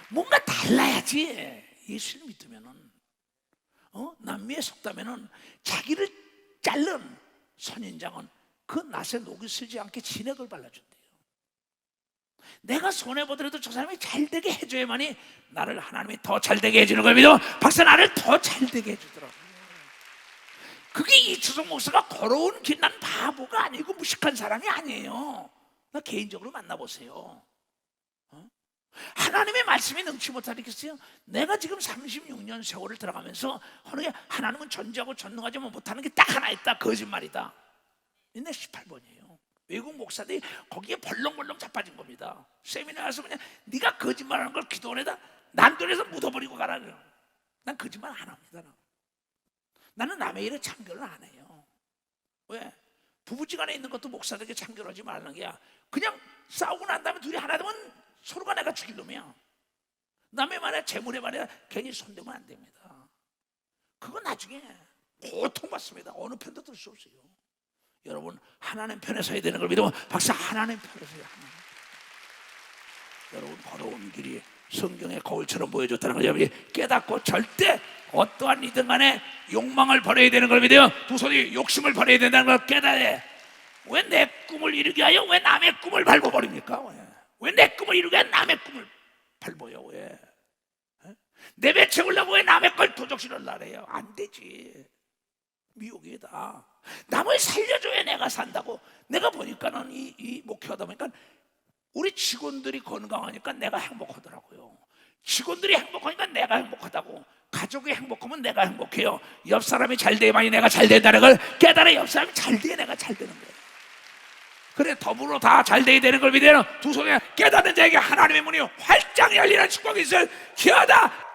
뭔가 달라야지. 예수를 믿으면은 남미의 속담에는 자기를 자른 선인장은 그 낫에 녹이 슬지 않게 진액을 발라준대요. 내가 손해보더라도 저 사람이 잘되게 해줘야만이 나를 하나님이 더 잘되게 해주는 걸 믿어. 박사 나를 더 잘되게 해주더라고요. 그게 이추석 목사가 걸어온 길. 난 바보가 아니고 무식한 사람이 아니에요. 나 개인적으로 만나보세요. 하나님의 말씀이 능치 못하겠어요? 내가 지금 36년 세월을 들어가면서 하나님은 전지하고 전능하지 못하는 게 딱 하나 있다. 거짓말이다. 내 18번이에요 외국 목사들이 거기에 벌렁벌렁 자빠진 겁니다. 세미나 가서 그냥 네가 거짓말하는 걸 기도원에다 난돌에서 묻어버리고 가라. 난 거짓말 안 합니다. 나는 남의 일에 참견을 안 해요. 왜? 부부지간에 있는 것도 목사들에게 참견하지 말라는 게야. 그냥 싸우고 난 다음에 둘이 하나 되면 서로가 내가 죽일 놈이야. 남의 말에 재물의 말에 괜히 손대면 안 됩니다. 그건 나중에 고통받습니다. 어느 편도 들 수 없어요. 여러분 하나님 편에 서야 되는 걸 믿으면 박사 하나님 편에 서야 하나님. 여러분 걸어온 길이 성경의 거울처럼 보여줬다는 걸 여러분이 깨닫고 절대 어떠한 이든 간에 욕망을 버려야 되는 걸 믿어요. 두 손이 욕심을 버려야 된다는 걸 깨달아야. 왜 내 꿈을 이루게 하여 왜 남의 꿈을 밟아버립니까? 왜 내 꿈을 이루게 하여 남의 꿈을 밟아요? 왜? 내배채우려고 왜 남의 걸 도적질하려고 해요? 안 되지. 미혹이다. 남을 살려줘야 내가 산다고. 내가 보니까는 이 목회하다 보니까 우리 직원들이 건강하니까 내가 행복하더라고요. 직원들이 행복하니까 내가 행복하다고. 가족이 행복하면 내가 행복해요. 옆 사람이 잘 돼야만이 내가 잘 된다는 걸 깨달아. 옆 사람이 잘 돼야 내가 잘 되는 거예요. 그래 더불어 다 잘 돼야 되는 걸 믿어요. 두 손에 깨닫는 자에게 하나님의 문이 활짝 열리는 축복이 있을 기하다.